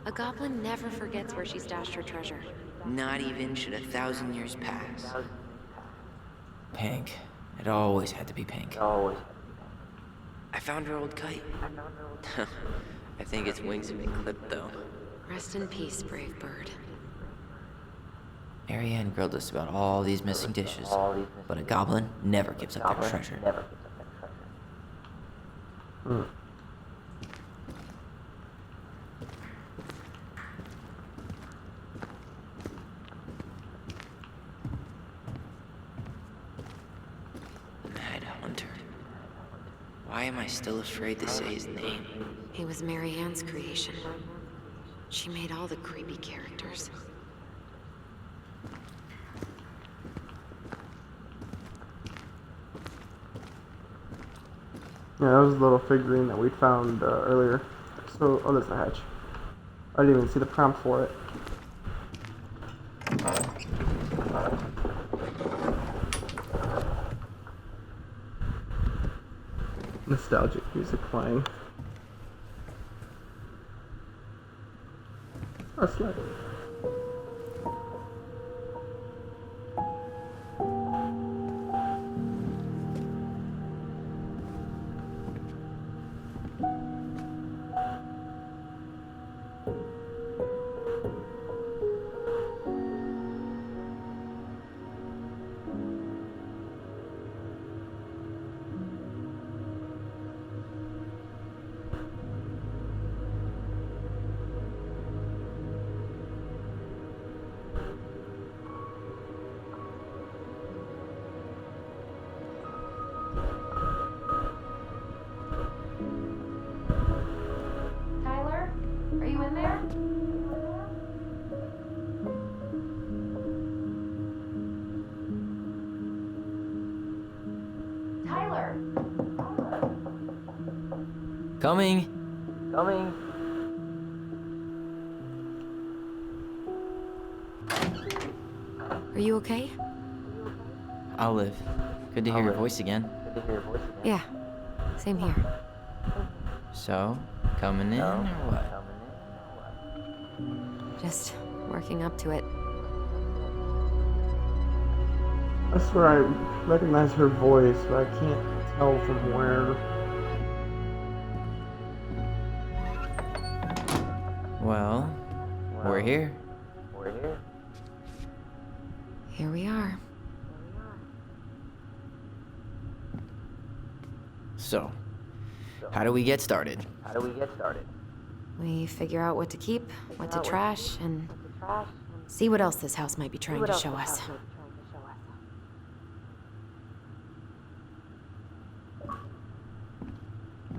A goblin never forgets where she stashed her treasure. Not even should 1,000 years pass. Pink. It always had to be pink. I found her old kite. I think its wings have been clipped, though. Rest in peace, brave bird. Marianne grilled us about all these missing dishes, but a goblin never gives up their treasure. Mad Hunter. Why am I still afraid to say his name? He was Mary Ann's creation. She made all the creepy characters. Yeah, that was a little figurine that we found earlier. So, oh, there's the hatch. I didn't even see the prompt for it. Nostalgic music playing. Oh, slide. Tyler, are you in there? Tyler! Coming. Are you okay? Olive, good to hear your voice again. Yeah, same here. So, coming in or what? Just working up to it. I swear I recognize her voice, but I can't tell from where. Well, we're here. Here we are. So, how do we get started? We figure out what to keep, what to trash, and see what else this house might be trying to show us.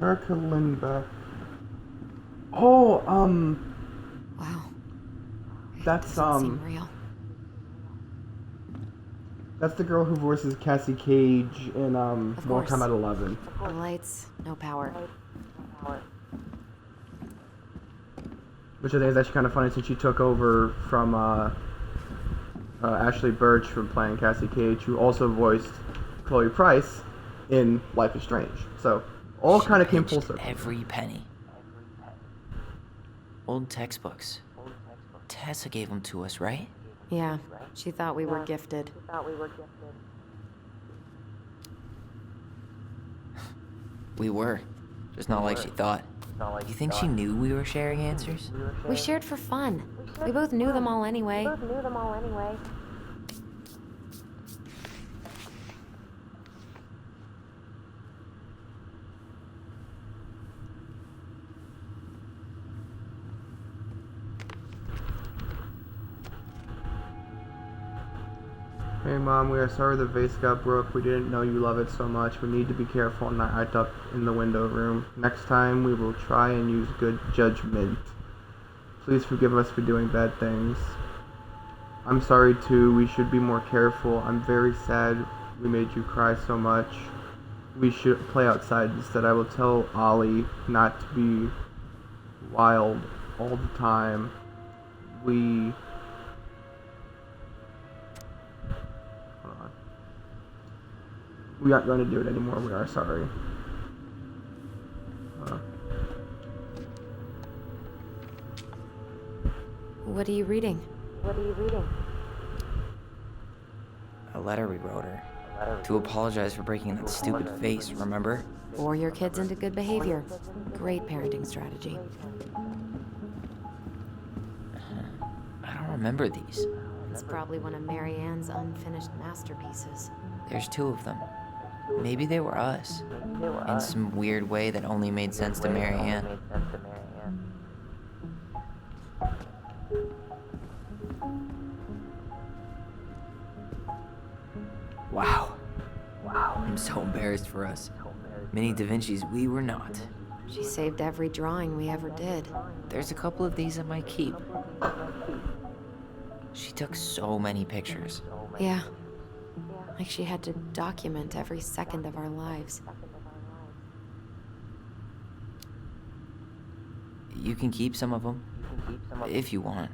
Erica Lindbeck. Oh, Wow. that's Doesn't seem real. that's the girl who voices Cassie Cage in Of Mortal course. Kombat 11. No lights, no power. Which I think is actually kind of funny since she took over from Ashley Birch from playing Cassie Cage, who also voiced Chloe Price in Life is Strange. So all kind of came full Pinched circle. every penny. Old textbooks. Tessa gave them to us, right? Yeah, she thought we were gifted. We were. Just not like she thought. You think she knew we were sharing answers? We shared for fun. We both knew them all anyway. Hey Mom, we are sorry the vase got broke. We didn't know you love it so much. We need to be careful and not act up in the window room. Next time we will try and use good judgment. Please forgive us for doing bad things. I'm sorry too. We should be more careful. I'm very sad we made you cry so much. We should play outside instead. I will tell Ollie not to be wild all the time. We aren't going to do it anymore. We are sorry. What are you reading? A letter we wrote her. To apologize for breaking that stupid vase, remember? Bore your kids into good behavior. Great parenting strategy. I don't remember these. It's probably one of Mary Ann's unfinished masterpieces. There's 2 of them. Maybe they were us. In some weird way that only made sense to Mary Ann. Wow. I'm so embarrassed for us. Mini Da Vinci's we were not. She saved every drawing we ever did. There's a couple of these I might keep. She took so many pictures. Yeah. Like she had to document every second of our lives. You can keep some of them, if you want.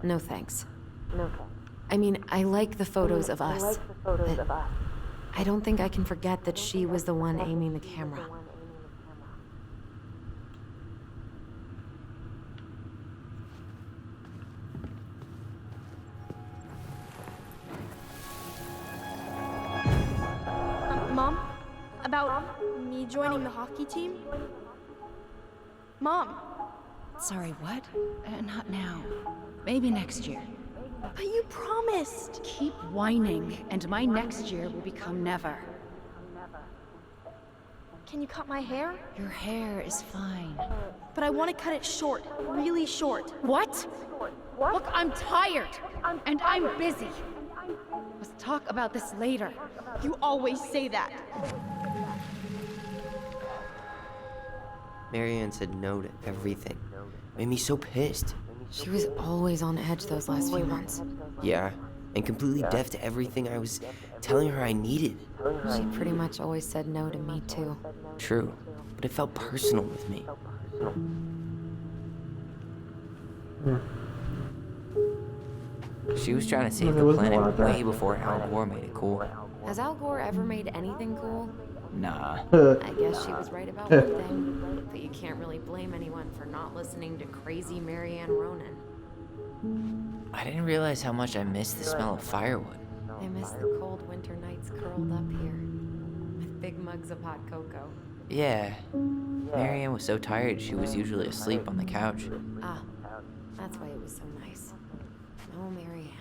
No thanks. I mean, I like the photos of us, but I don't think I can forget that she was the one aiming the camera. Mom? About me joining the hockey team? Mom! Sorry, what? Not now. Maybe next year. But you promised! Keep whining, and my next year will become never. Can you cut my hair? Your hair is fine. But I want to cut it short, really short. What? Look, I'm tired, and I'm busy. Let's talk about this later. You always say that. Marianne said no to everything. Made me so pissed. She was always on edge those last few months. Yeah, and completely deaf to everything I was telling her I needed. She pretty much always said no to me, too. True, but it felt personal with me. She was trying to save the planet way before Al Gore made it cool. Has Al Gore ever made anything cool? Nah. I guess she was right about one thing, but you can't really blame anyone for not listening to crazy Marianne Ronan. I didn't realize how much I missed the smell of firewood. I miss the cold winter nights curled up here, with big mugs of hot cocoa. Yeah. Marianne was so tired she was usually asleep on the couch. Ah, that's why it was so nice. No Marianne.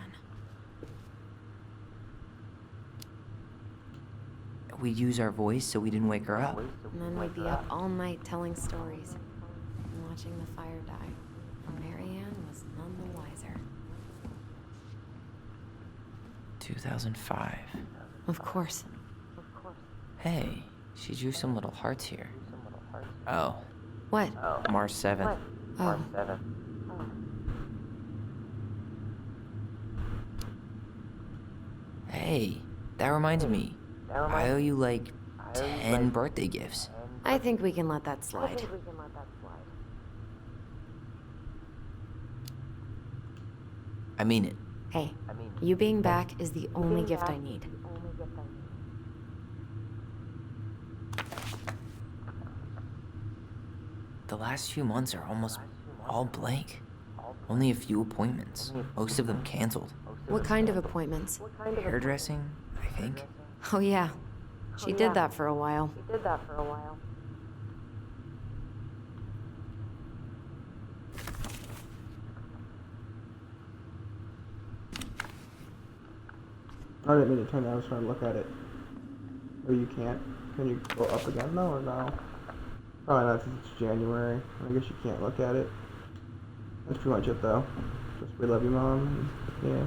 We'd use our voice so we didn't wake her up. And then we'd be up all night telling stories and watching the fire die. And Marianne was none the wiser. 2005. Of course. Hey, she drew some little hearts here. Oh, What? March 7th. Oh. Hey, that reminds me. I owe you like 10 birthday gifts. I think we can let that slide. I mean it. Hey, you being back is the only gift I need. The last few months are almost all blank. Only a few appointments, most of them canceled. What kind of appointments? Hairdressing, I think. Oh yeah, she did that for a while. I didn't mean to turn that. I was trying to look at it. Or you can't. Can you go up again though, or no? Oh, no, since it's January. I guess you can't look at it. That's pretty much it though. Just we love you, Mom. And, yeah.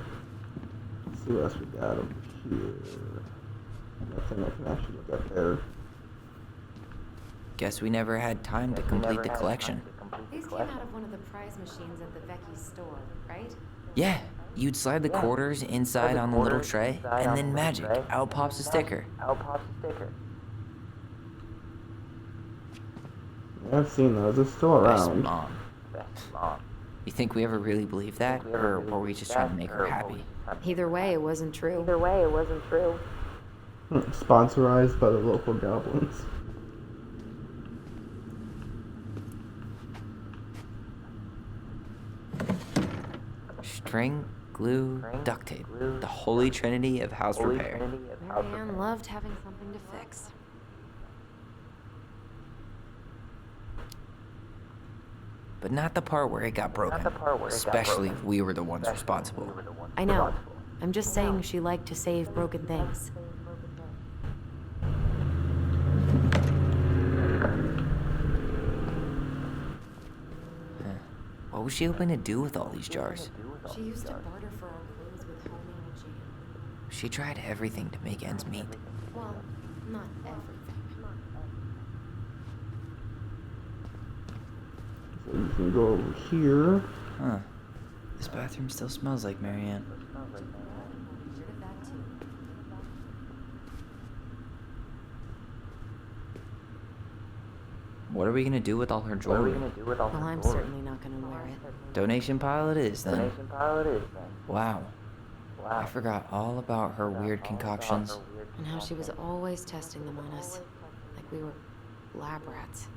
Let's see what else we got over here. Nothing I can actually look up there. Guess we never had time to complete the collection. These came out of one of the prize machines at the Vecchi store, right? Yeah, you'd slide the quarters inside on the little tray, and then magic, out pops a sticker. Yeah, I've seen those. They're still Best around. mom. You think we ever really believed that, or were we just trying to make her happy? Either way, it wasn't true. Sponsorized by the local goblins. String, glue, duct tape. The holy trinity of house repair. Marianne loved having something to fix. But not the part where it got broken. Especially if we were the ones responsible. I know. I'm just saying she liked to save broken things. What was she hoping to do with all these jars? She used to barter for our clothes with homemade jam. She tried everything to make ends meet. Well, not everything. You can go over here. Huh. This bathroom still smells like Marianne. What are we gonna do with all her jewelry? Well, I'm certainly not gonna wear it. Donation pile it is, then. Wow. I forgot all about her weird concoctions. And how she was always testing them on us. Like we were lab rats.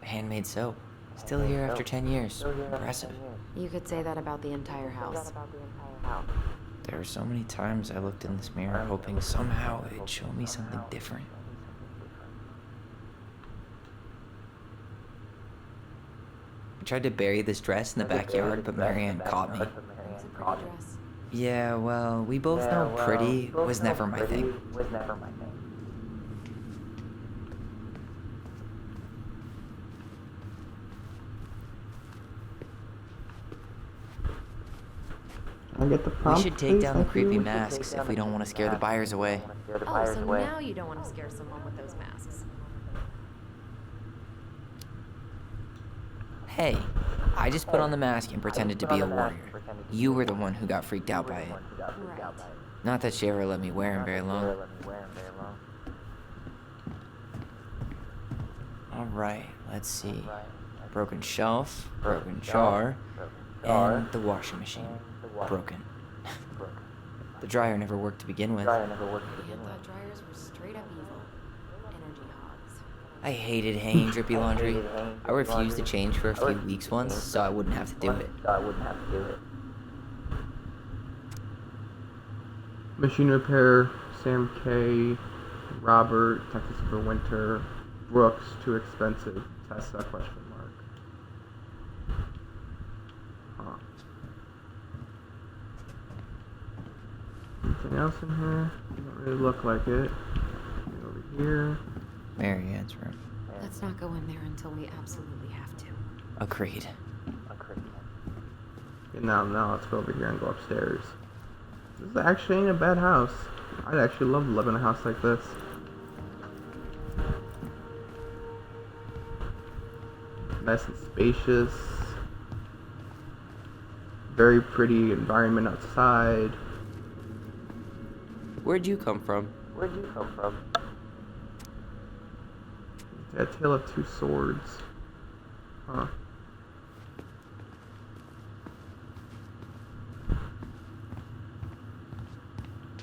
Handmade soap. Still here after 10 years. Impressive. You could say that about the entire house. There were so many times I looked in this mirror hoping somehow it'd show me something different. I tried to bury this dress in the backyard, but Marianne caught me. It was a pretty dress. Yeah, well, we both know pretty was never my thing. I get the We prompt, should take please? down the Thank creepy you. masks if we don't want to scare the buyers away. Oh, so now you don't want to scare someone with those masks. Hey, I just put on the mask and pretended to be a warrior. You were the one who got freaked out by it. Right. Not that she ever let me wear him very long. Alright, let's see. Broken shelf, broken jar, and the washing machine. Broken. The dryer never worked to begin with. I thought dryers were straight up evil. Energy hogs. I hated hanging drippy laundry. I refused to change for a few weeks once, so I wouldn't have to do it. Machine repair, Sam K, Robert, Texas for winter, Brooks, too expensive, Tessa, question mark. Huh. Anything else in here? Doesn't really look like it. Over here. Marianne's room. Let's not go in there until we absolutely have to. Agreed. Okay, now let's go over here and go upstairs. This actually ain't a bad house. I'd actually love to live in a house like this. Nice and spacious. Very pretty environment outside. Where'd you come from? A tale of two swords. Huh.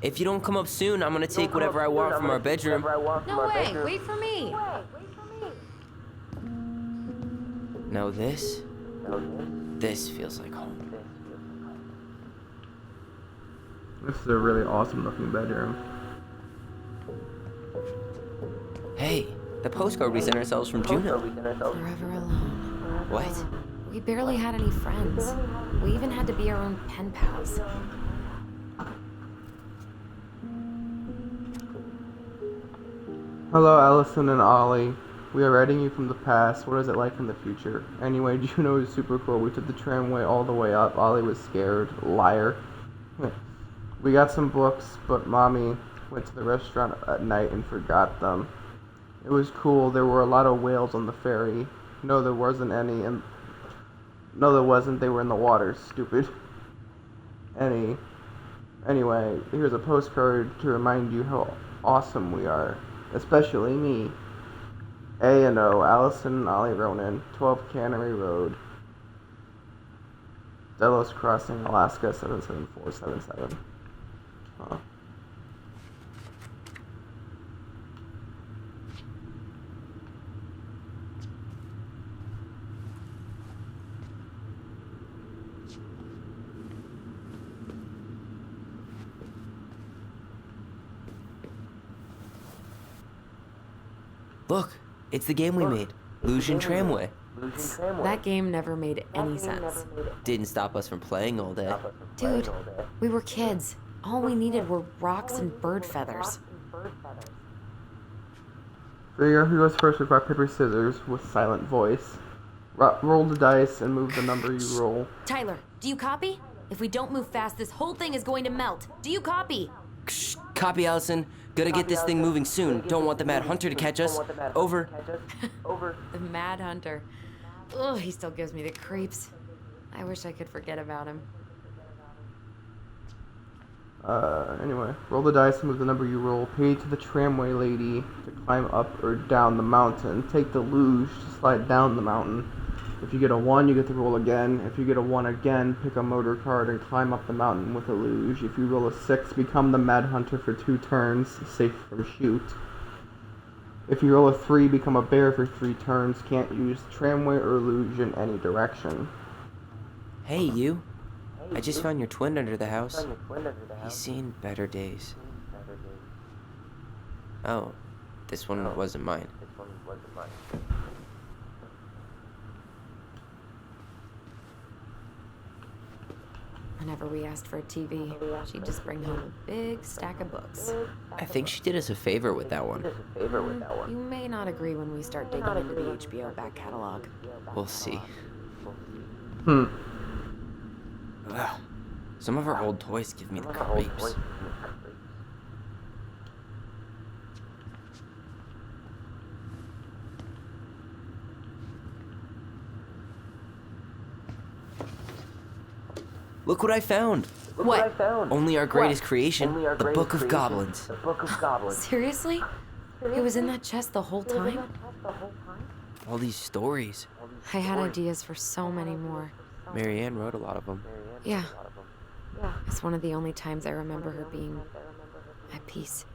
If you don't come up soon, I'm gonna take whatever I want from our bedroom. No way! Wait for me! No, this feels like home. This is a really awesome looking bedroom. Hey, the postcard we sent ourselves from Juno. Forever alone. What? We barely had any friends. We even had to be our own pen pals. Hello, Allison and Ollie. We are writing you from the past. What is it like in the future? Anyway, Juno is super cool. We took the tramway all the way up. Ollie was scared. Liar. We got some books, but Mommy went to the restaurant at night and forgot them. It was cool. There were a lot of whales on the ferry. No, there wasn't any. And no, there wasn't. They were in the water. Stupid. Anyway, here's a postcard to remind you how awesome we are. Especially me. A&O, Allison and Ollie Ronan, 12 Cannery Road, Delos Crossing, Alaska, 77477. Huh. Look, it's the game we made, Lucian Tramway. That game never made any sense. Didn't stop us from playing all day. Dude, we were kids. All we needed were rocks and bird feathers. Figure out who goes first with rock, paper, scissors with silent voice. Roll the dice and move the number you roll. Tyler, do you copy? If we don't move fast, this whole thing is going to melt. Do you copy? Shh, copy, Allison. Gotta get this thing moving soon. Don't want the Mad Hunter to catch us. Over. The Mad Hunter. Ugh, he still gives me the creeps. I wish I could forget about him. Anyway, roll the dice and move the number you roll. Pay to the tramway lady to climb up or down the mountain. Take the luge to slide down the mountain. If you get a 1, you get to roll again. If you get a 1 again, pick a motor card and climb up the mountain with a luge. If you roll a 6, become the Mad Hunter for 2 turns, safe from shoot. If you roll a 3, become a bear for 3 turns, can't use tramway or luge in any direction. Hey, you. I just found your twin under the house. He's seen better days. Oh, this one wasn't mine. Whenever we asked for a TV, she'd just bring home a big stack of books. I think she did us a favor with that one. You may not agree when we start digging into the HBO back catalog. We'll see. Hmm. Ugh. Some of our old toys give me the creeps. Look what I found! What? Only our greatest creation, the Book of Goblins. Seriously? It was in that chest the whole time? All these stories. I had ideas for so many more. Marianne wrote a lot of them. Yeah. It's one of the only times I remember her being at peace.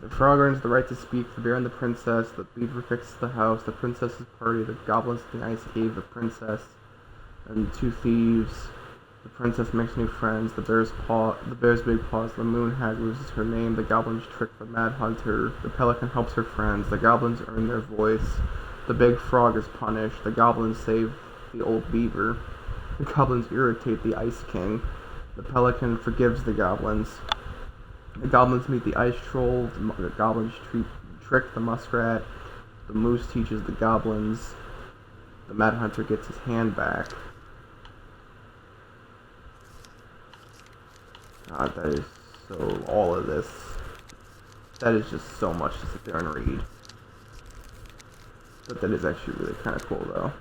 The frog earns the right to speak, the bear and the princess, the beaver fixes the house, the princess's party, the goblins in the ice cave, the princess, and 2 thieves. The princess makes new friends, the bear's big paws, the moon hag loses her name, the goblins trick the mad hunter, the pelican helps her friends, the goblins earn their voice, the big frog is punished, the goblins save the old beaver, the goblins irritate the ice king, the pelican forgives the goblins meet the ice troll, the goblins trick the muskrat, the moose teaches the goblins, the mad hunter gets his hand back. God, that is so, all of this, that is just so much to sit there and read. But that is actually really kind of cool, though.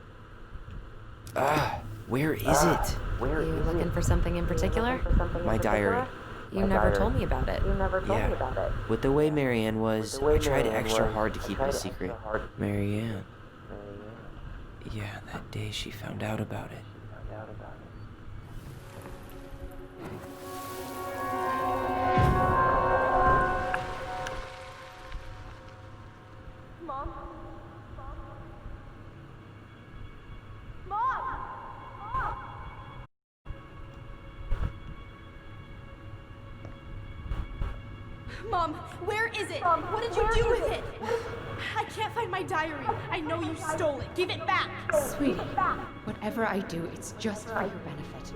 Where is it? You looking for something in particular? My diary. You never told me about it. Yeah. With the way Marianne was, I tried extra hard to keep it a secret. Marianne. Yeah, that day she found out about it. Mom, where is it? What did you do with it? I can't find my diary. I know you stole it. Give it back. Sweetie, whatever I do, it's just for your benefit.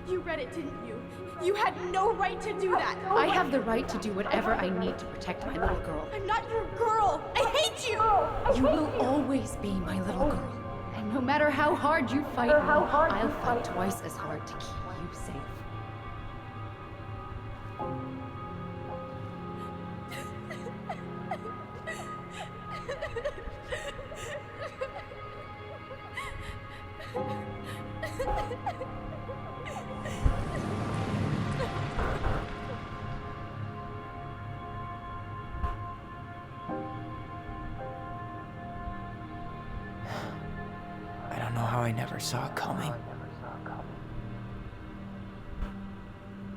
You read it, didn't you? You had no right to do that. I have the right to do whatever I need to protect my little girl. I'm not your girl. I hate you. You will always be my little girl. And no matter how hard you fight me, I'll fight twice as hard to keep you safe. I don't know how I never saw it coming.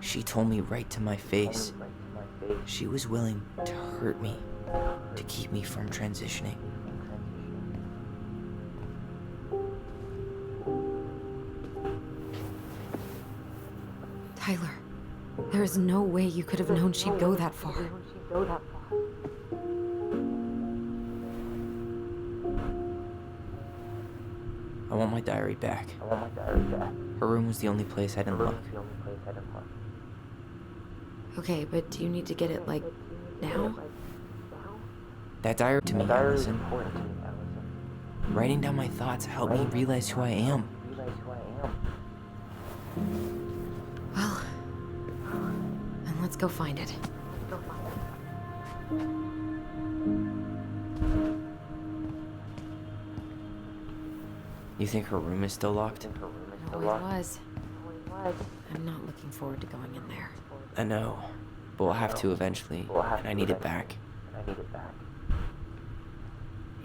She told me right to my face. She was willing to hurt me, to keep me from transitioning. Tyler, there is no way you could have known she'd go that far. I want my diary back. Her room was the only place I didn't look. Okay, but do you need to get it, like, now? That diary to me, Allison. Writing down my thoughts helped me realize who I am. Well, then let's go find it. You think her room is still locked? It always was. I'm not looking forward to going in there. I know, but we'll have to eventually, and I need it back.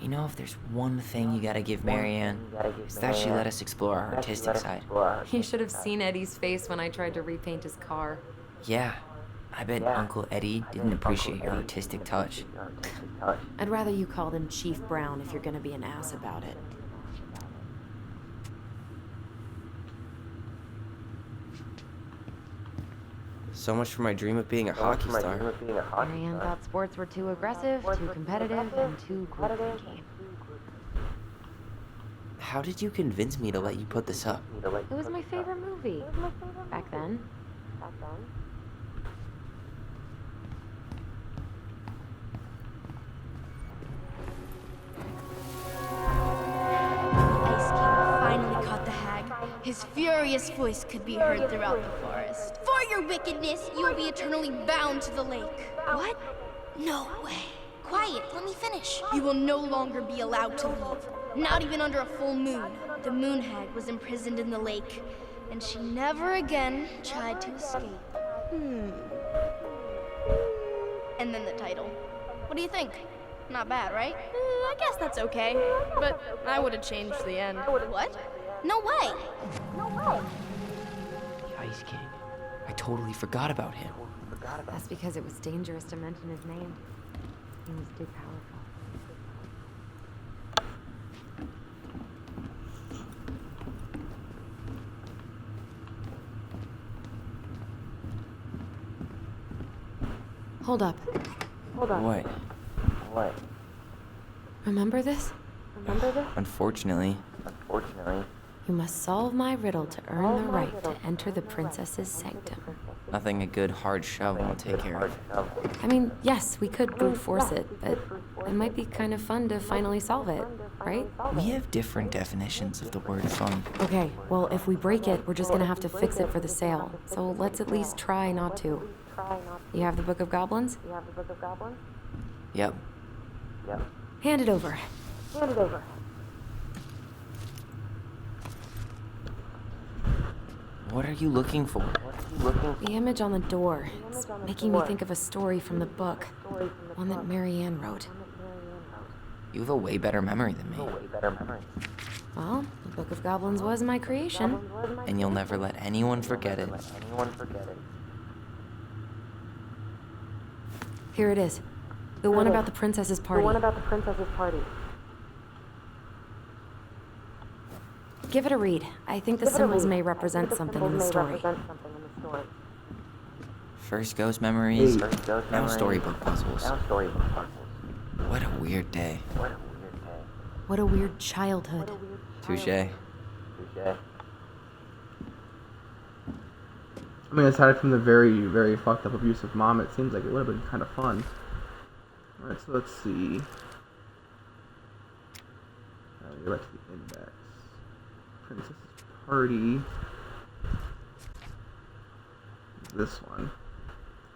You know, if there's one thing you gotta give Marianne, it's that she let us explore our artistic side. You should have seen Eddie's face when I tried to repaint his car. Yeah, I bet Uncle Eddie didn't appreciate your artistic touch. I'd rather you called him Chief Brown if you're gonna be an ass about it. So much for my dream of being a hockey star. Marianne thought sports were too aggressive, too competitive, and too group thinking. How did you convince me to let you put this up? It was my favorite movie. Back then. Ice King finally caught the hag. His furious voice could be heard throughout the forest. For your wickedness, you will be eternally bound to the lake. What? No way. Quiet, let me finish. You will no longer be allowed to leave. Not even under a full moon. The moon hag was imprisoned in the lake, and she never again tried to escape. And then the title. What do you think? Not bad, right? I guess that's okay. But I would have changed the end. What? No way! The Ice King. I totally forgot about him. That's because it was dangerous to mention his name. He was too powerful. Hold up. What? Remember this? Unfortunately. You must solve my riddle to earn the right to enter the princess's sanctum. Nothing a good hard shove won't take care of. I mean, yes, we could brute force it, but it might be kind of fun to finally solve it, right? We have different definitions of the word fun. Okay, well, if we break it, we're just gonna have to fix it for the sale. So let's at least try not to. You have the Book of Goblins? Yep. Hand it over. What are you looking for? The image on the door. It's making me think of a story from the book. One that Marianne wrote. You have a way better memory than me. Well, the Book of Goblins was my creation. And you'll never let anyone forget it. Here it is. The one about the princess's party. Give it a read. I think the symbols may represent something in the story. First ghost memories, now storybook puzzles. What a weird day. What a weird childhood. Touche. I mean, aside from the very, very fucked up abusive mom, it seems like it would have been kind of fun. Alright, so let's see. Go back to the index. Princess's party. This one.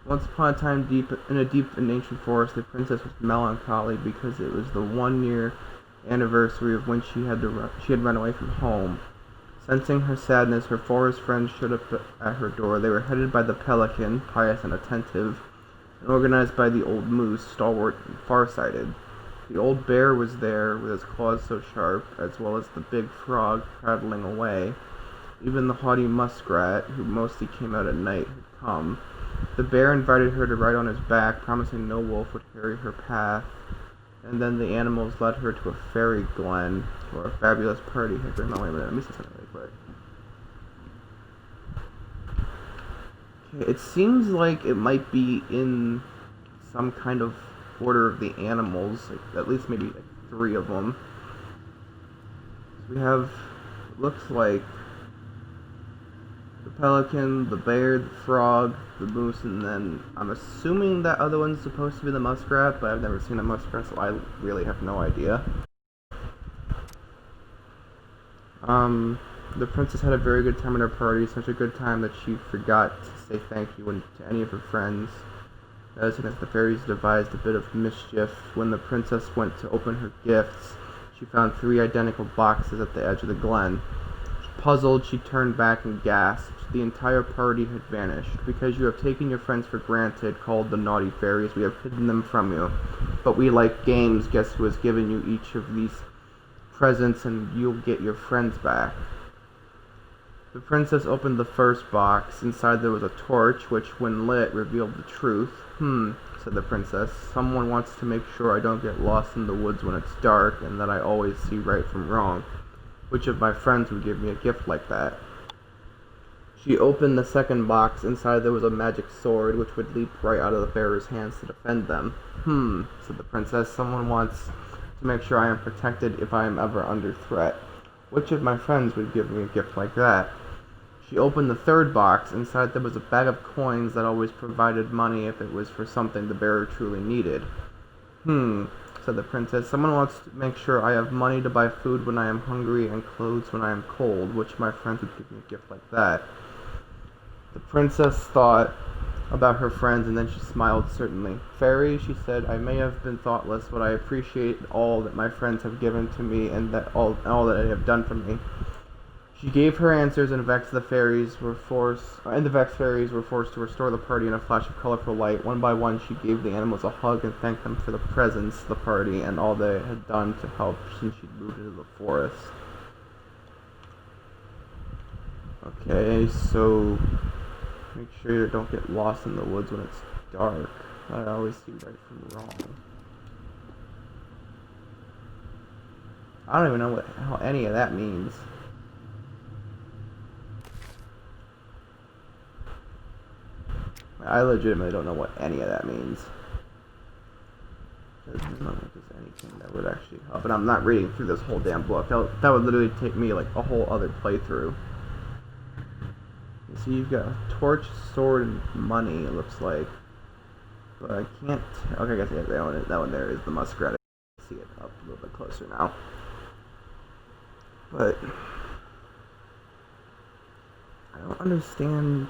Once upon a time, in a deep and ancient forest, the princess was melancholy because it was the 1-year anniversary of when she had run away from home. Sensing her sadness, her forest friends showed up at her door. They were headed by the pelican, pious and attentive, and organized by the old moose, stalwart and farsighted. The old bear was there, with his claws so sharp, as well as the big frog prattling away. Even the haughty muskrat, who mostly came out at night, had come. The bear invited her to ride on his back, promising no wolf would carry her path. And then the animals led her to a fairy glen, where a fabulous party had been. Oh, wait a minute, let me see something really quick. Okay, it seems like it might be in some kind of order of the animals, like at least maybe like 3 of them. So we have, it looks like, the pelican, the bear, the frog, the moose, and then I'm assuming that other one's supposed to be the muskrat, but I've never seen a muskrat, so I really have no idea. The princess had a very good time at her party, such a good time that she forgot to say thank you to any of her friends. As the fairies devised a bit of mischief. When the princess went to open her gifts, She found 3 identical boxes at the edge of the glen. Puzzled, she turned back and gasped. The entire party had vanished. Because you have taken your friends for granted, called the naughty fairies, we have hidden them from you. But we like games. Guess who has given you each of these presents, and you'll get your friends back. The princess opened the first box. Inside there was a torch, which, when lit, revealed the truth. Said the princess. Someone wants to make sure I don't get lost in the woods when it's dark, and that I always see right from wrong. Which of my friends would give me a gift like that? She opened the second box. Inside there was a magic sword, which would leap right out of the bearer's hands to defend them. Said the princess. Someone wants to make sure I am protected if I am ever under threat. Which of my friends would give me a gift like that? She opened the third box. Inside there was a bag of coins that always provided money if it was for something the bearer truly needed. Said the princess. Someone wants to make sure I have money to buy food when I am hungry and clothes when I am cold. Which of my friends would give me a gift like that? The princess thought about her friends, and then she smiled certainly. Fairy, she said, I may have been thoughtless, but I appreciate all that my friends have given to me and that all that they have done for me. She gave her answers, and the vexed fairies were forced to restore the party in a flash of colorful light. One by one, she gave the animals a hug and thanked them for the presents, the party, and all they had done to help since she'd moved into the forest. Okay, so make sure you don't get lost in the woods when it's dark. I always see right from wrong. I don't even know what the hell any of that means. I legitimately don't know what any of that means. There's anything that would actually help. And I'm not reading through this whole damn book. That would literally take me like a whole other playthrough. So you've got a torch, sword, and money, it looks like. But I can't... Okay, I guess that one there is the muskrat. I can see it up a little bit closer now. But... I don't understand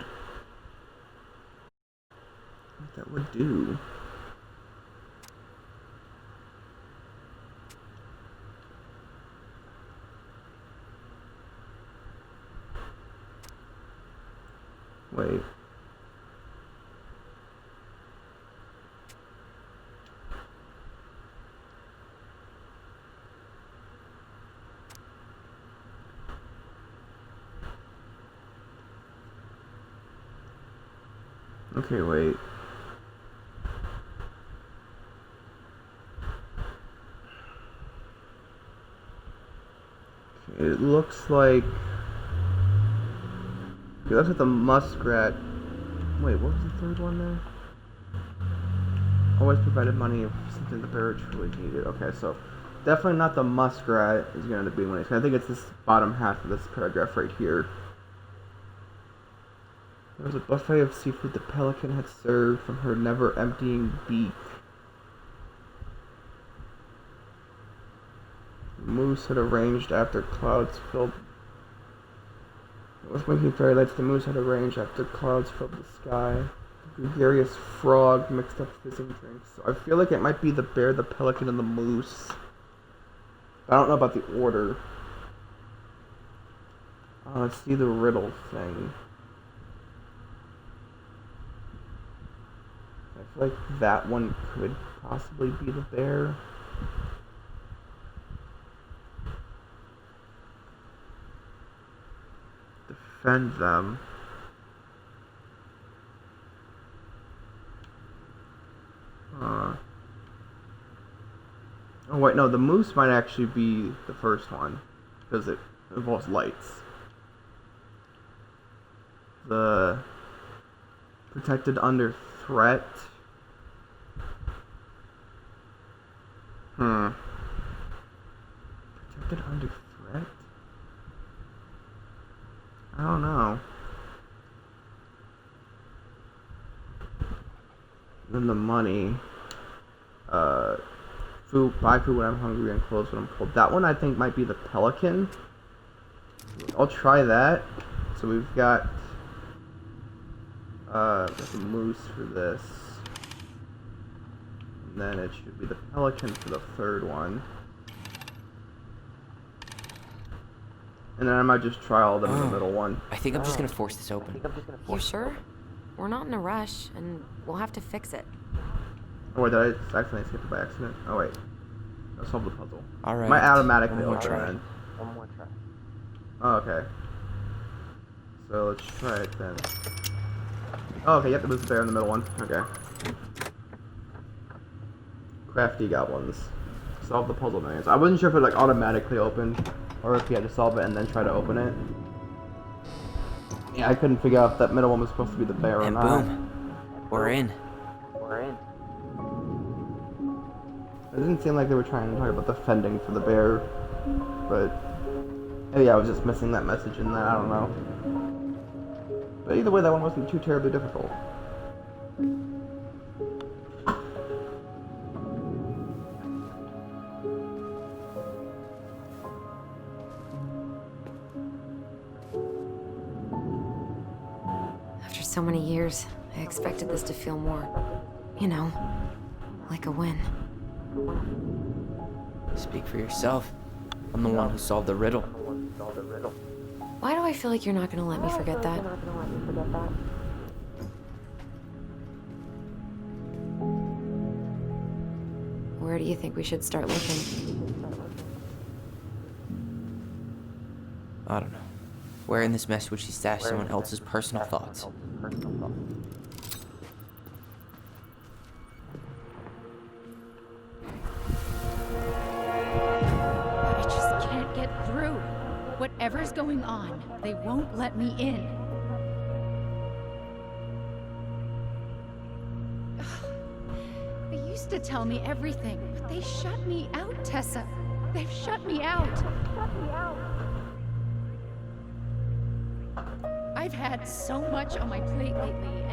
what that would do. Wait. Okay, wait. Okay, it looks like... Okay, that's at the muskrat. Wait, what was the third one there? Always provided money if something the bearer truly needed. Okay, so definitely not the muskrat is going to be one. I think it's this bottom half of this paragraph right here. There was a buffet of seafood the pelican had served from her never-emptying beak. The moose had arranged after clouds filled... With winking fairy lights, the moose had arranged after clouds filled the sky. The gregarious frog mixed up fizzing drinks. So I feel like it might be the bear, the pelican, and the moose. I don't know about the order. Let's see the riddle thing. I feel like that one could possibly be the bear. Defend them. Oh wait, no, the moose might actually be the first one, because it involves lights. The protected under threat. Protected under threat? I don't know. Then the money. Buy food when I'm hungry and clothes when I'm cold. That one I think might be the pelican. I'll try that. So we've got the moose for this. And then it should be the pelican for the third one. And then I might just try all of them in the middle one. I think I'm just gonna force this open. You sure? We're not in a rush, and we'll have to fix it. Oh wait, did I accidentally skip it by accident? Oh wait. I solved the puzzle. Alright. Might automatically One more open try. then. Oh, okay. So let's try it then. Oh, okay, yep, it was the bear in the middle one. Okay. Crafty goblins. Solve the puzzle maze. I wasn't sure if it like automatically opened, or if you had to solve it and then try to open it. Yeah, I couldn't figure out if that middle one was supposed to be the bear or And not. boom. We're in. It didn't seem like they were trying to talk about the fending for the bear, but maybe I was just missing that message in that, I don't know. But either way, that one wasn't too terribly difficult. After so many years, I expected this to feel more, you know, like a win. Speak for yourself. I'm the one who solved the riddle. Why do I feel like you're not gonna let me forget that? Where do you think we should start looking? I don't know. Where in this mess would she stash someone else's personal thoughts? I just can't get through. Whatever's going on, they won't let me in. They used to tell me everything, but they shut me out, Tessa. They've shut me out. I've had so much on my plate lately,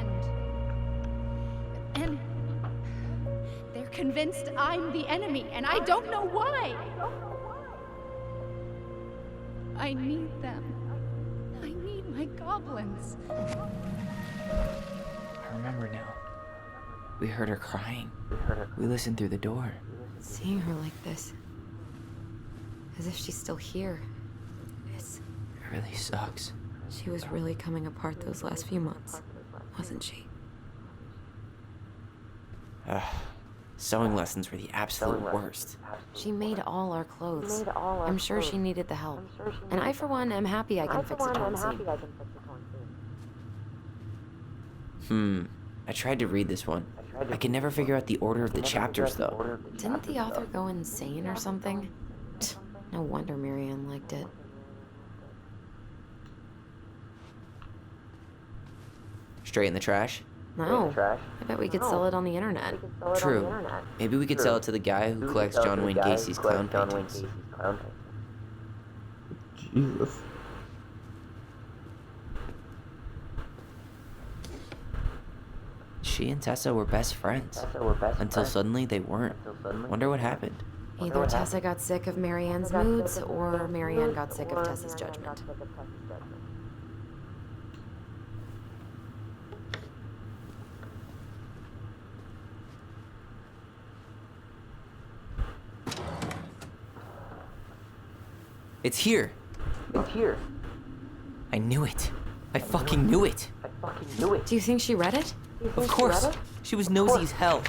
and they're convinced I'm the enemy, and I don't know why. I need them. I need my goblins. I remember now. We heard her crying. We listened through the door. Seeing her like this, as if she's still here, It really sucks. she was really coming apart those last few months, wasn't she? Sewing lessons were the absolute worst. She made all our clothes. I'm sure she needed the help. And I, for one, am happy I can fix a torn seam. I tried to read this one. I could never figure out the order of the chapters, though. Didn't the author go insane or something? No wonder Marianne liked it. Straight in the trash? No, I bet we could sell it on the internet. True. Maybe we could sell it to the guy who collects John Wayne Gacy's clown paintings. Jesus. She and Tessa were best friends. Until suddenly they weren't. Wonder what happened. Either Tessa got sick of Marianne's moods, or Marianne got sick of Tessa's judgment. It's here. I knew it. I fucking knew it. Do you think she read it? Of course. She was nosy as hell.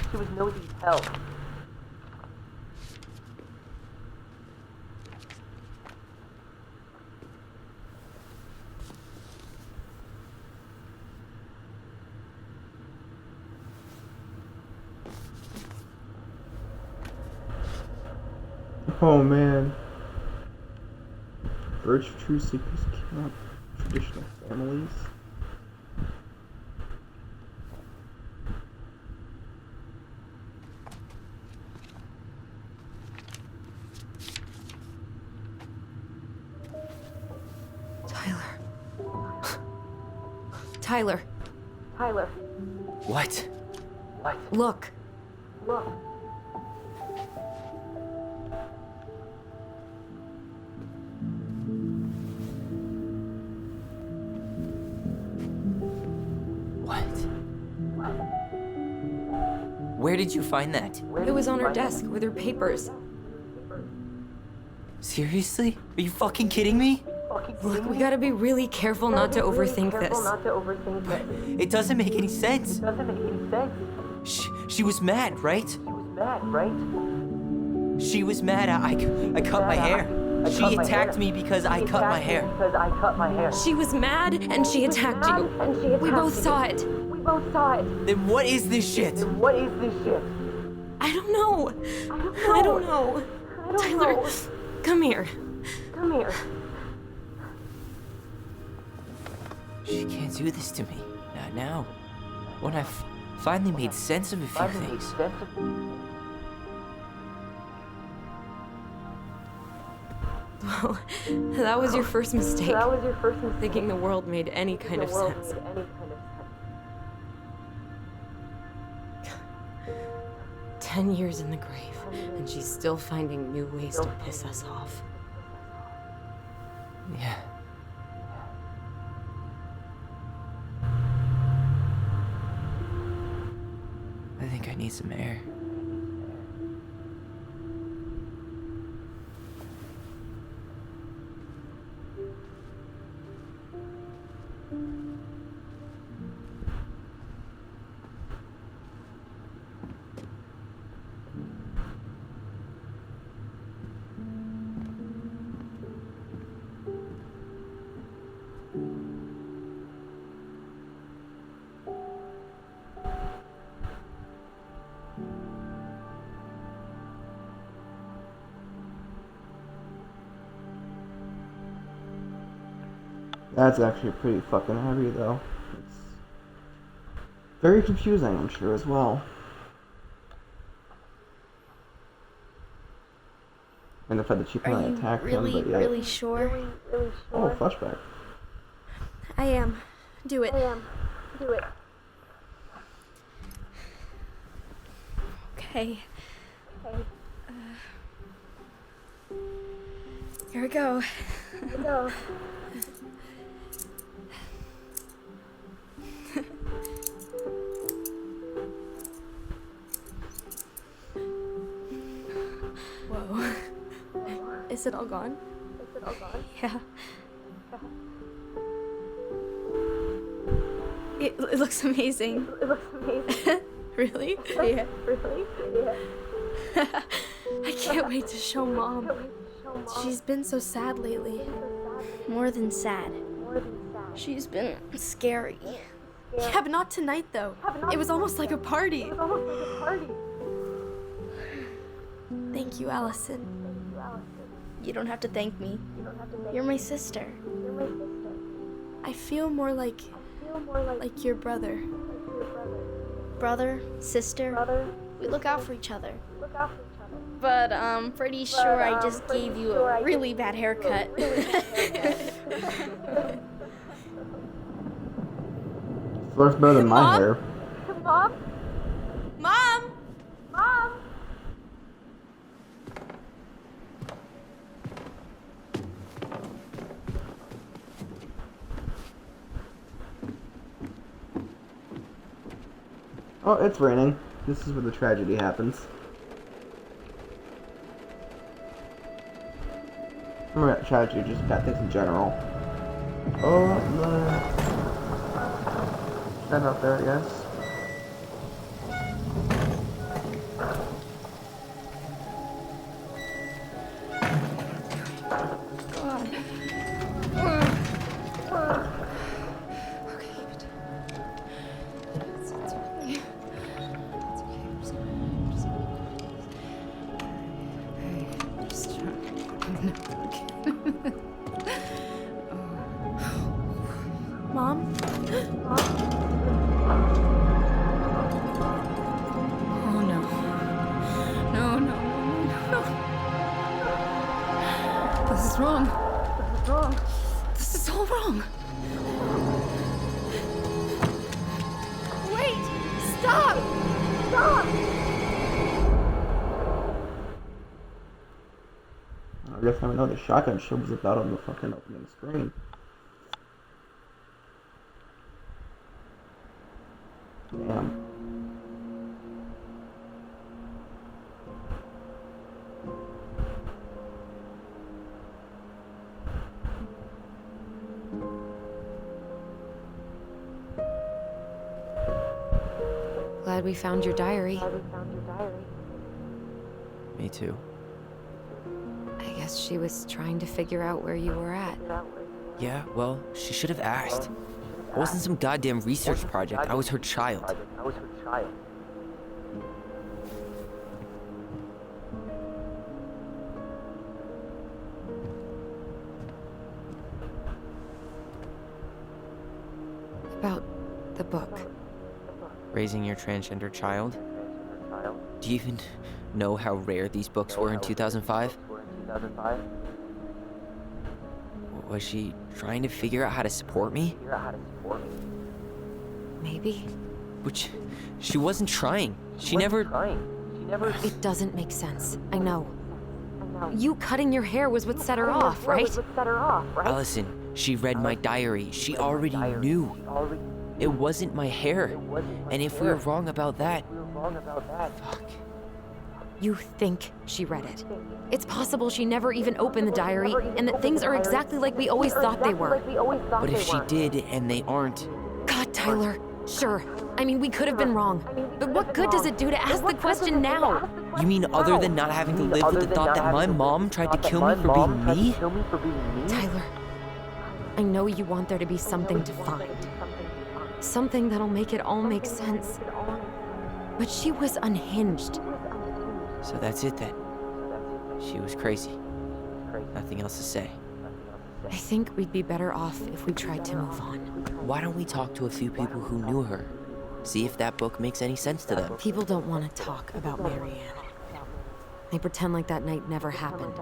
Oh man. Birch true secrets cannot traditional families. Tyler. What? Look. What? Where did you find that? It was on her desk with her papers. Seriously? Are you fucking kidding me? Look, we gotta be really careful not to overthink this. It doesn't make any sense. She was mad, right? She was mad I cut my hair. She attacked me because I cut my hair. She was mad and she attacked you. We both saw it. Then what is this shit? I don't know. I don't know. Tyler, come here. She can't do this to me. Not now. When I've finally made sense of a few things. Well, that was your first mistake. Thinking the world made any kind of sense. 10 years in the grave, and she's still finding new ways to piss us off. Yeah. I think I need some air. That's actually pretty fucking heavy, though. It's very confusing, I'm sure, as well. And the fact that she kind of attacked him, but yeah. Really sure? Oh, flashback. I am. Do it. Okay. Here we go. Whoa. Is it all gone? Yeah. It looks amazing. Really? Yeah. I can't wait to show Mom. She's been so sad lately. More than sad. She's been scary. Yeah, but not tonight, though. It was almost like a party. Thank you, Allison. You don't have to thank me. You're my sister. I feel more like your brother. Brother, sister, we look out for each other. But I'm pretty sure I just gave you a really bad haircut. Looks better than my hair. Mom? Oh, it's raining. This is where the tragedy happens. Remember that tragedy, just bad things in general. Oh, no. Stand out there, I guess. Mom? Oh no. No. This is wrong. This is all wrong. Wait! Stop! I guess I know the shotgun shit was about on the fucking opening screen. Damn. glad we found your diary. Me too. I guess she was trying to figure out where you were at. Yeah, well, she should have asked. It wasn't some goddamn research project. I was her child. About the book. Raising your transgender child? Do you even know how rare these books were in 2005? Was she trying to figure out how to support me? Maybe. Which, she wasn't trying. She never... It doesn't make sense. I know. You cutting your hair was what set her off, right? Allison, she read my diary. She already knew. It wasn't my hair. And if we were wrong about that... Fuck. You think she read it. It's possible she never even opened the diary, and that things are exactly like we always thought they were. But if she did, and they aren't... God, Tyler. Sure. I mean, we could have been wrong. But what good does it do to ask the question now? You mean other than not having to live with the thought that my mom tried to kill me for being me? Tyler, I know you want there to be something to find. Something that'll make it all make sense. But she was unhinged. So that's it then. She was crazy. Nothing else to say. I think we'd be better off if we tried to move on. Why don't we talk to a few people who knew her? See if that book makes any sense to them. People don't want to talk about Marianne. They pretend like that night never happened.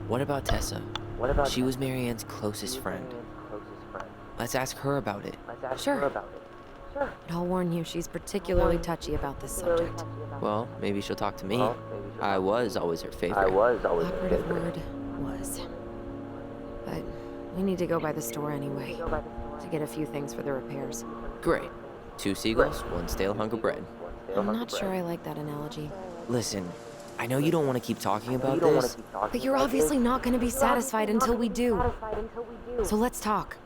What about Tessa? She was Marianne's closest friend. Let's ask her about it. Sure. But I'll warn you, she's particularly touchy about this subject. Well, maybe she'll talk to me. I was always her favorite. Operative word was. But we need to go by the store anyway, to get a few things for the repairs. Great. 2 seagulls, 1 stale hunk of bread. I'm not sure I like that analogy. Listen, I know you don't want to keep talking about this. But you're obviously not going to be satisfied until we do. So let's talk.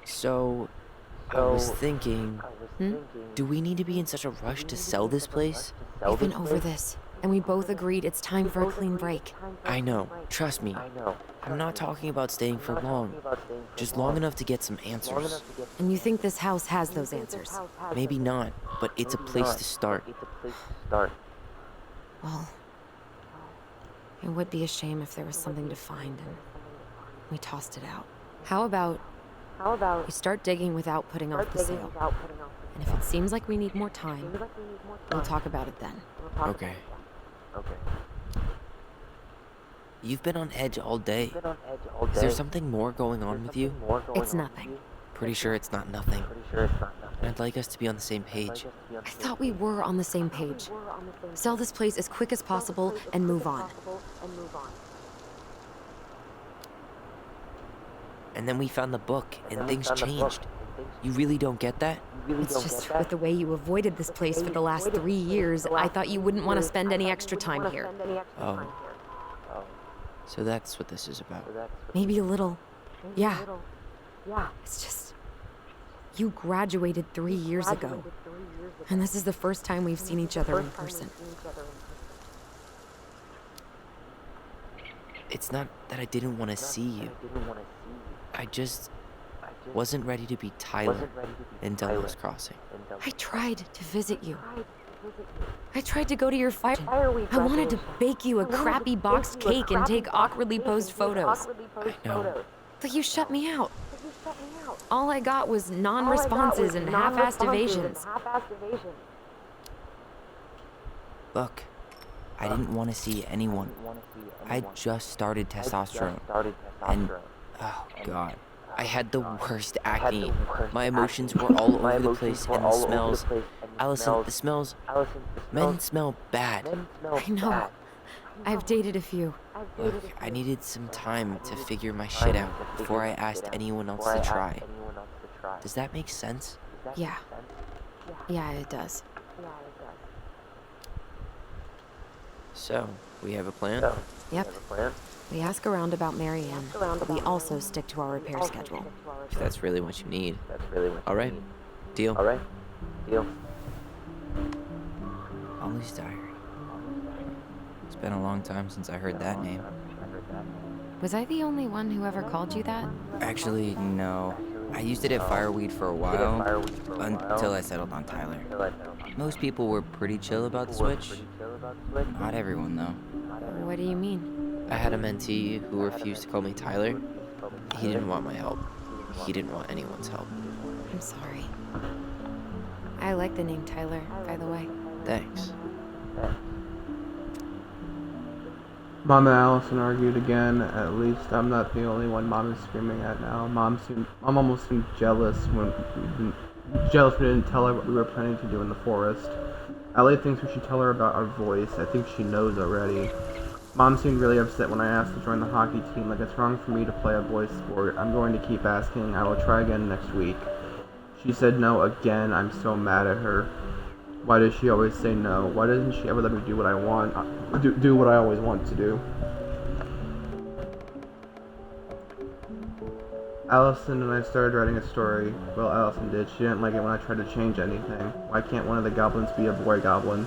So, I was thinking, do we need to be in such a rush to sell this place? We've been over this, and we both agreed it's time for a clean break. I know, trust me. I'm not talking about staying for long, just long enough to get some answers. And you think this house has those answers? Maybe not, but it's a place to start. Well, it would be a shame if there was something to find and we tossed it out. How about we start digging without putting off the sale? And if it seems like we need more time, we'll talk about it then. Okay. You've been on edge all day. Is there something more going on with you? It's nothing. Pretty sure it's not nothing. And I'd like us to be on the same page. I thought we were on the same page. Sell this place as quick as possible and move on. And then we found the book, and things changed. You really don't get that? It's just with the way you avoided this place for the last 3 years, I thought you wouldn't want to spend any extra time here. Oh. So that's what this is about. Maybe a little. Yeah. It's just... You graduated 3 years ago. And this is the first time we've seen each other in person. It's not that I didn't want to see you. I just wasn't ready to be Tyler in Delos Crossing. I tried to visit you. I tried to go to your fire. I wanted to bake you a crappy boxed cake and take awkwardly posed photos. I know. But you shut me out. All I got was non-responses and half-assed evasions. Look, I didn't want to see anyone. I just started testosterone. And, oh god, I had the worst acne. My emotions were all over the place, and the smells. Allison, the smells. Men smell bad. I know. I've dated a few. Look, I needed some time to figure my shit out before I asked anyone else to try. Does that make sense? Yeah. Yeah, it does. So, we have a plan? Yep. We ask around about Marianne, but we also stick to our repair schedule. If that's really what you need. Alright. Deal. Ollie's diary. It's been a long time since I heard that name. Was I the only one who ever called you that? Actually, no. I used it at Fireweed for a while, until I settled on Tyler. Most people were pretty chill about the switch. Not everyone, though. What do you mean? I had a mentee who refused to call me Tyler. He didn't want my help. He didn't want anyone's help. I'm sorry. I like the name Tyler, by the way. Thanks. Mom and Allison argued again. At least I'm not the only one Mom is screaming at now. Mom almost seemed jealous when we didn't tell her what we were planning to do in the forest. Ellie thinks we should tell her about our voice. I think she knows already. Mom seemed really upset when I asked to join the hockey team, like it's wrong for me to play a boys' sport. I'm going to keep asking. I will try again next week. She said no again. I'm so mad at her. Why does she always say no? Why doesn't she ever let me do what I want? Do what I always want to do? Allison and I started writing a story. Well, Allison did. She didn't like it when I tried to change anything. Why can't one of the goblins be a boy goblin?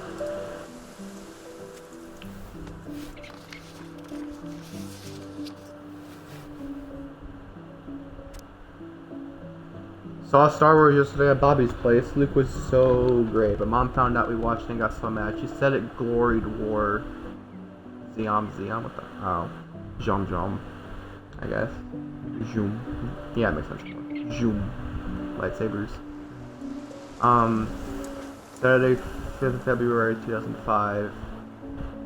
Saw Star Wars yesterday at Bobby's place. Luke was so great, but Mom found out we watched and got so mad. She said it gloried war. Zion, what the? Oh. Jom, I guess. Zoom. Yeah, it makes sense. Zoom. Lightsabers. Saturday, 5th of February 2005.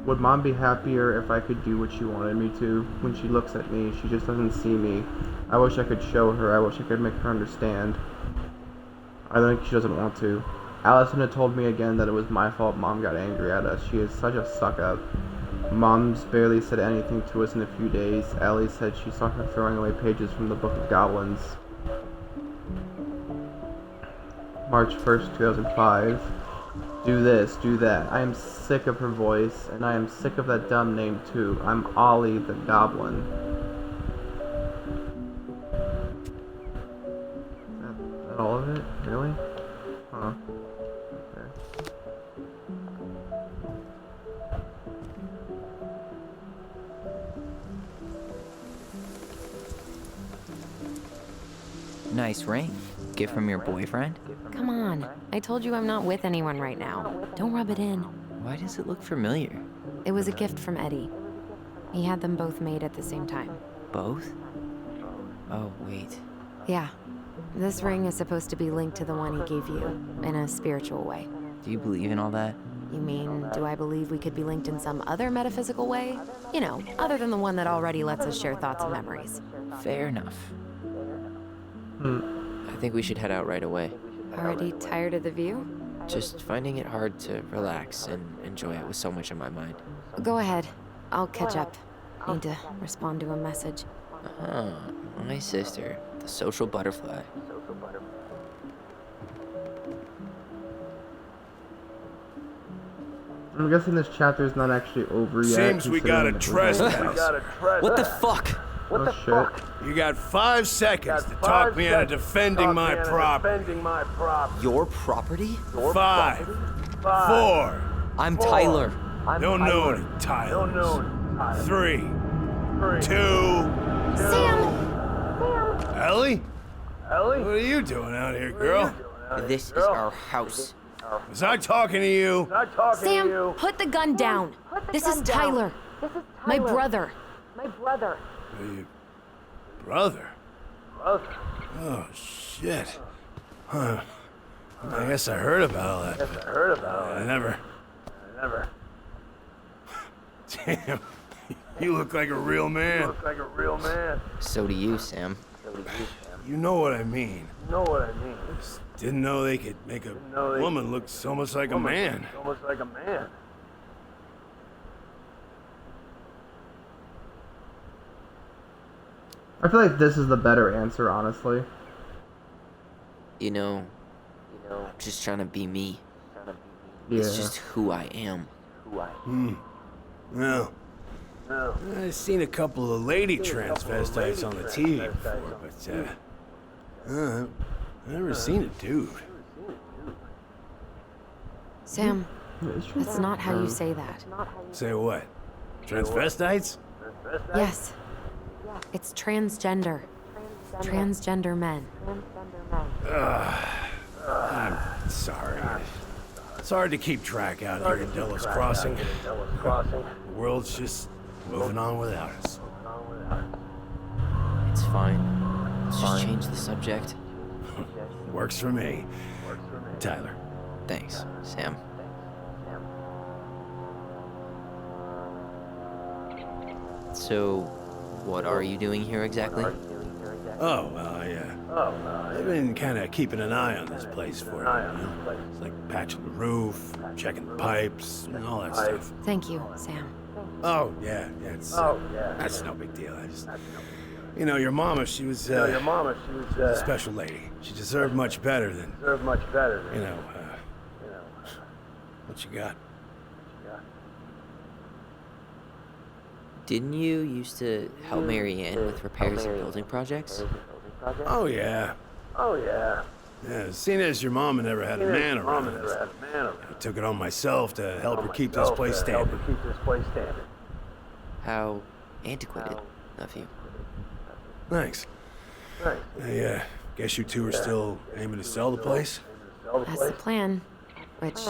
Would Mom be happier if I could do what she wanted me to? When she looks at me, she just doesn't see me. I wish I could show her. I wish I could make her understand. I think she doesn't want to. Allison had told me again that it was my fault Mom got angry at us. She is such a suck-up. Mom's barely said anything to us in a few days. Allie said she saw her throwing away pages from the Book of Goblins. March 1st, 2005. Do this, do that. I am sick of her voice, and I am sick of that dumb name too. I'm Ollie the Goblin. Is that all of it? Really? Huh. Okay. Nice ring. Gift from your boyfriend? Come on. I told you I'm not with anyone right now. Don't rub it in. Why does it look familiar? It was a gift from Eddie. He had them both made at the same time. Both? Oh, wait. Yeah. This ring is supposed to be linked to the one he gave you, in a spiritual way. Do you believe in all that? You mean, do I believe we could be linked in some other metaphysical way? You know, other than the one that already lets us share thoughts and memories. Fair enough. I think we should head out right away. Already tired of the view? Just finding it hard to relax and enjoy it with so much on my mind. Go ahead. I'll catch up. Need to respond to a message. Ah, my sister, the social butterfly. I'm guessing this chapter is not actually over yet. Seems we got a trespass. What the fuck? Oh shit. You got 5 seconds to talk me out of defending my property. Your property? 5, 4. I'm Tyler. Don't know any Tylers. 3, 2. Sam! Ellie? What are you doing out here, girl? This is our house. Was I talking to you? Sam, put the gun down. This is Tyler. My brother. Your brother? Oh, shit. Huh. I guess I heard about all that. I never. Damn. You look like a real man. So do you, Sam. You know what I mean. Just didn't know they could make a woman look so much like a man. I feel like this is the better answer, honestly. You know, I'm just trying to be me. Yeah. It's just who I am. Well, I've seen a couple of lady transvestites on the TV before, but, I've never seen a dude. Sam, that's not how you say that. Say what? Transvestites? Yes. It's transgender. Transgender men. I'm sorry. It's hard to keep track out here in Delos Crossing. The world's just moving on without us. It's fine. Let's just change the subject. Works for me. Tyler. Thanks, Sam. So, what are you doing here exactly? Oh, I've been kind of keeping an eye on this place for you. It's like patching the roof, checking the pipes, and all that stuff. Thank you, Sam. Oh, yeah, that's no big deal. You know, your mama, she was a special lady. She deserved much better than, you know, what you got. Didn't you used to help Mary Ann with repairs and building projects? Oh, yeah. Yeah, seeing as your mama never had a man around, I took it on myself to help her keep this place standing. How antiquated of you. Thanks. I guess you two are still aiming to sell the place? That's the plan. Which,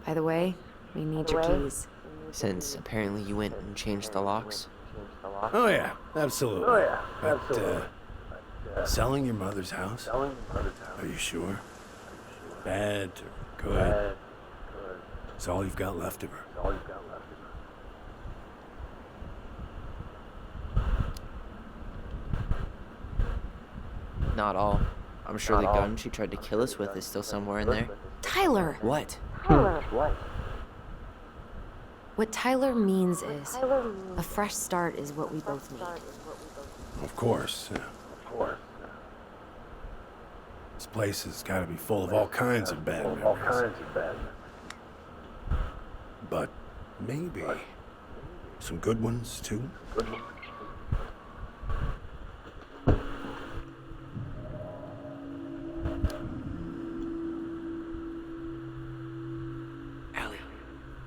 by the way, we need your keys. Since apparently you went and changed the locks. Oh, yeah, absolutely. But, selling your mother's house? Are you sure? Bad or good? It's all you've got left of her. Not all. I'm sure the gun she tried to kill us with is still somewhere in there. Tyler! What? What Tyler means is, a fresh start is what we both need. Of course. This place has got to be full of all kinds of bad memories. But maybe some good ones, too? Allie,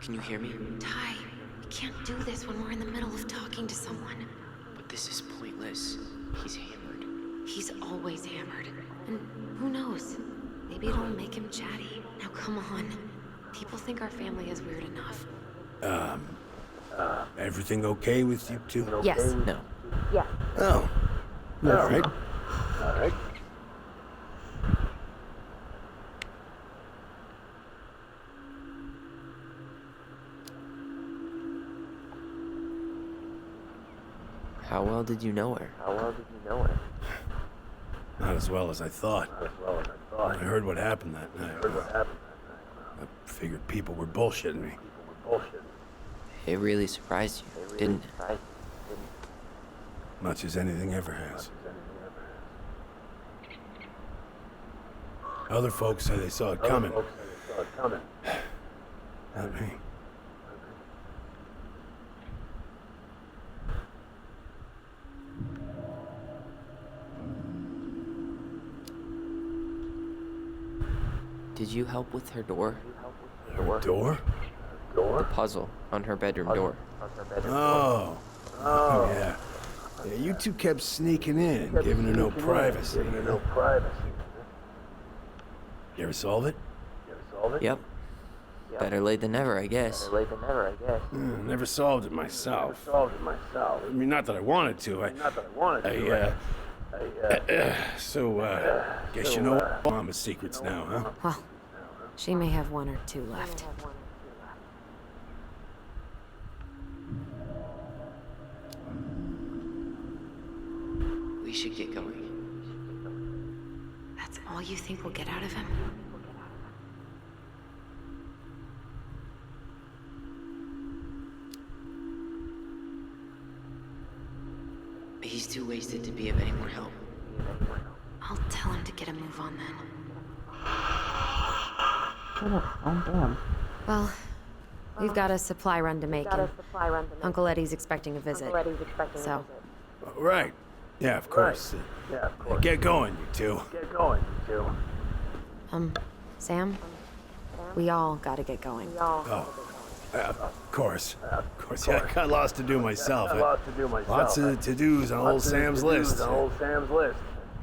can you hear me? Ty, you can't do this when we're in the middle of talking to someone. But this is pointless. He's hammered. He's always hammered. And who knows? Maybe it'll make him chatty. Now come on. People think our family is weird enough. Everything okay with you two? Yes. No. Oh. All right. How well did you know her? Not as well as I thought. I heard what happened that night. I figured people were bullshitting me. It really surprised you, didn't it? Much as anything ever has. Other folks say they saw it coming. Not me. Did you help with her door? Her door? The puzzle on her bedroom door. Oh, yeah. Yeah, you two kept sneaking in, giving her no privacy. You ever solve it? Yep. Better late than never, I guess. Never solved it myself. I mean, not that I wanted to. Guess you know Mama's secrets now, huh? Well, she may have one or two left. We should get going. That's all you think we'll get out of him? He's too wasted to be of any more help. I'll tell him to get a move on then. Oh, damn. Well, We've got a supply run to make, and Uncle Eddie's expecting a visit. So, Right. Yeah, of course. Get going, you two. Sam? We all gotta get going. Of course. Yeah, I got lots to do myself. Lots of to-dos on old Sam's list.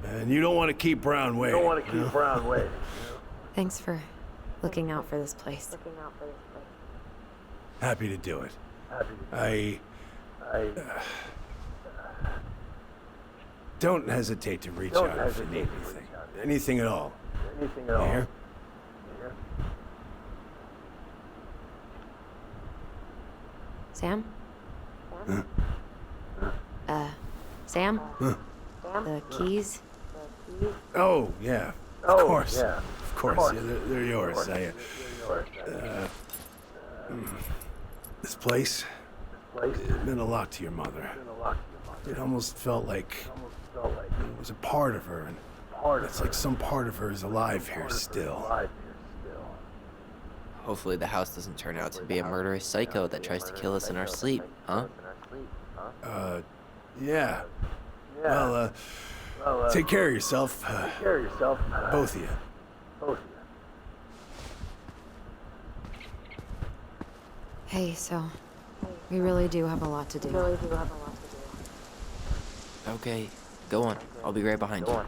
And you don't want to keep Brown waiting. Thanks for looking out for this place. Happy to do it. I don't hesitate to reach out if you need anything. Anything at all. Here? Sam? Sam? The keys? Oh, yeah. Of course. Yeah, they're yours. This place, it meant a lot to your mother. It almost felt like it was a part of her, and it's like some part of her is alive here still. Hopefully the house doesn't turn out to be a murderous psycho that tries to kill us in our sleep, huh? Yeah. Well, take care of yourself. Both of you. Hey, so we really do have a lot to do. Okay, go on. I'll be right behind you.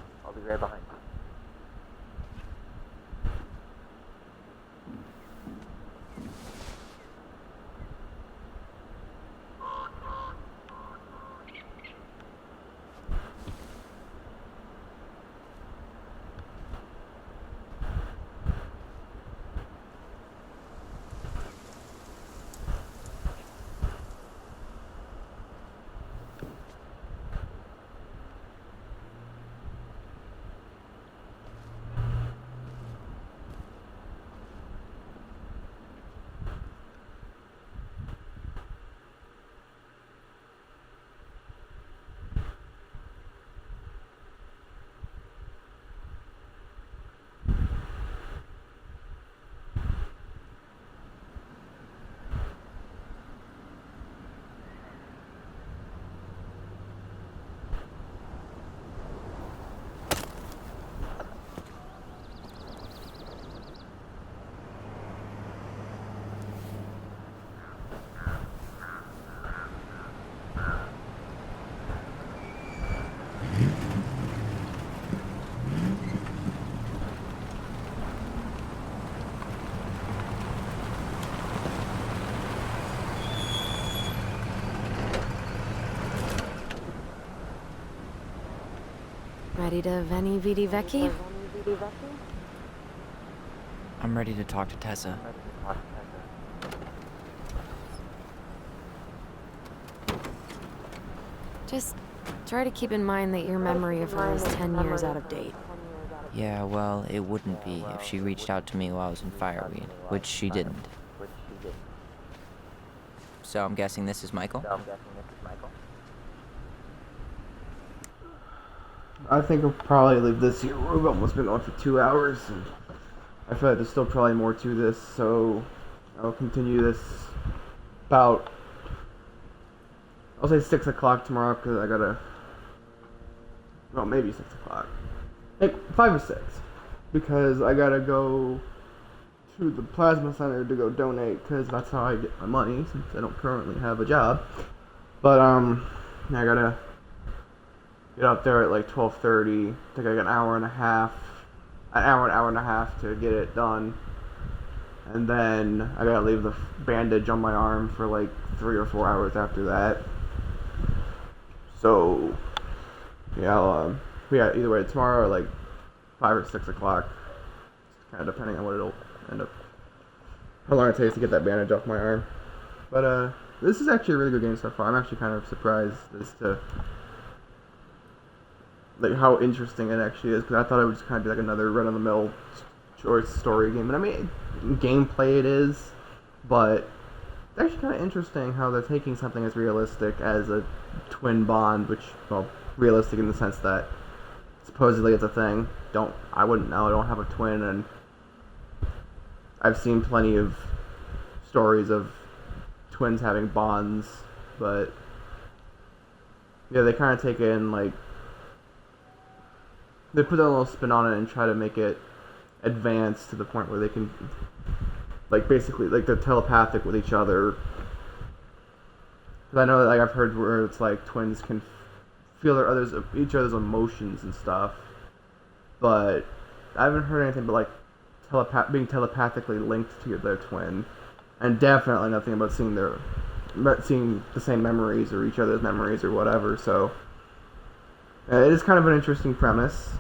Ready to Veni Vidi Vecchi? I'm ready to talk to Tessa. Just try to keep in mind that your memory of her is 10 years out of date. Yeah, well, it wouldn't be if she reached out to me while I was in Fireweed, which she didn't. So I'm guessing this is Michael? I think I'll probably leave this here. We've almost been on for 2 hours, and I feel like there's still probably more to this, so I'll continue this about, I'll say 6 o'clock tomorrow, because I gotta, well, maybe 6 o'clock. Like 5 or 6, because I gotta go to the plasma center to go donate, because that's how I get my money, since I don't currently have a job. But, I gotta get up there at like 12:30, take like an hour and a half to get it done. And then I gotta leave the bandage on my arm for like 3 or 4 hours after that. So, yeah, either way tomorrow or like 5 or 6 o'clock. Kind of depending on what it'll end up, how long it takes to get that bandage off my arm. But, this is actually a really good game so far. I'm actually kind of surprised as to like how interesting it actually is, because I thought it would just kind of be like another run-of-the-mill short story game. And I mean, gameplay it is, but it's actually kind of interesting how they're taking something as realistic as a twin bond, which, well, realistic in the sense that supposedly it's a thing. I wouldn't know, I don't have a twin, and I've seen plenty of stories of twins having bonds, but yeah, they kind of take it and like they put a little spin on it and try to make it advance to the point where they can like basically like they're telepathic with each other. Because I know that like I've heard where it's like twins can feel each other's emotions and stuff, but I haven't heard anything but like being telepathically linked to their twin, and definitely nothing about seeing the same memories or each other's memories or whatever. So it is kind of an interesting premise.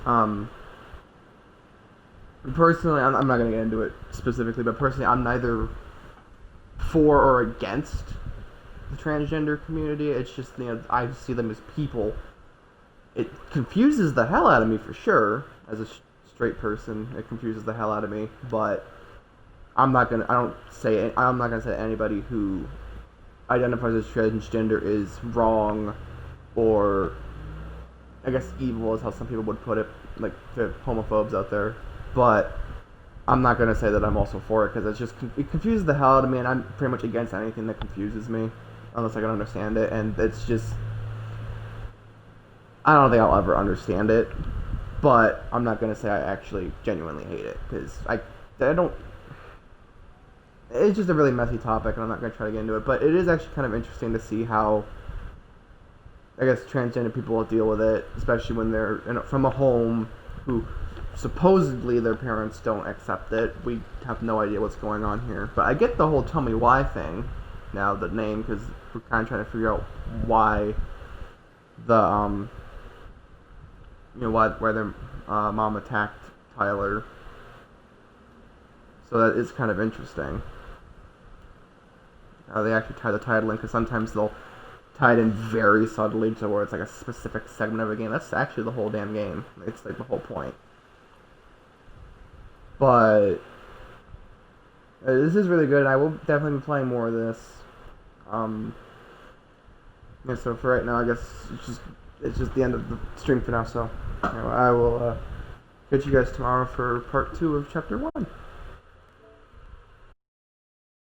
Personally, I'm not going to get into it specifically, but personally, I'm neither for or against the transgender community. It's just, you know, I see them as people. It confuses the hell out of me for sure. As a straight person, it confuses the hell out of me. But I'm not gonna say anybody who identifies as transgender is wrong, or I guess evil is how some people would put it, like the homophobes out there. But I'm not gonna say that I'm also for it, because it confuses the hell out of me, and I'm pretty much against anything that confuses me, unless I can understand it. And it's just, I don't think I'll ever understand it, but I'm not gonna say I actually genuinely hate it, because I don't. It's just a really messy topic, and I'm not gonna try to get into it. But it is actually kind of interesting to see how, I guess, transgender people will deal with it, especially when they're from a home who supposedly their parents don't accept it. We have no idea what's going on here. But I get the whole "tell me why" thing now, the name, because we're kind of trying to figure out why the why their mom attacked Tyler. So that is kind of interesting. They actually tie the title in, because sometimes they'll tie it in very subtly to where it's like a specific segment of a game. That's actually the whole damn game. It's like the whole point. But this is really good. I will definitely be playing more of this. Yeah, so for right now, I guess it's just the end of the stream for now. So anyway, I will catch you guys tomorrow for part 2 of chapter 1.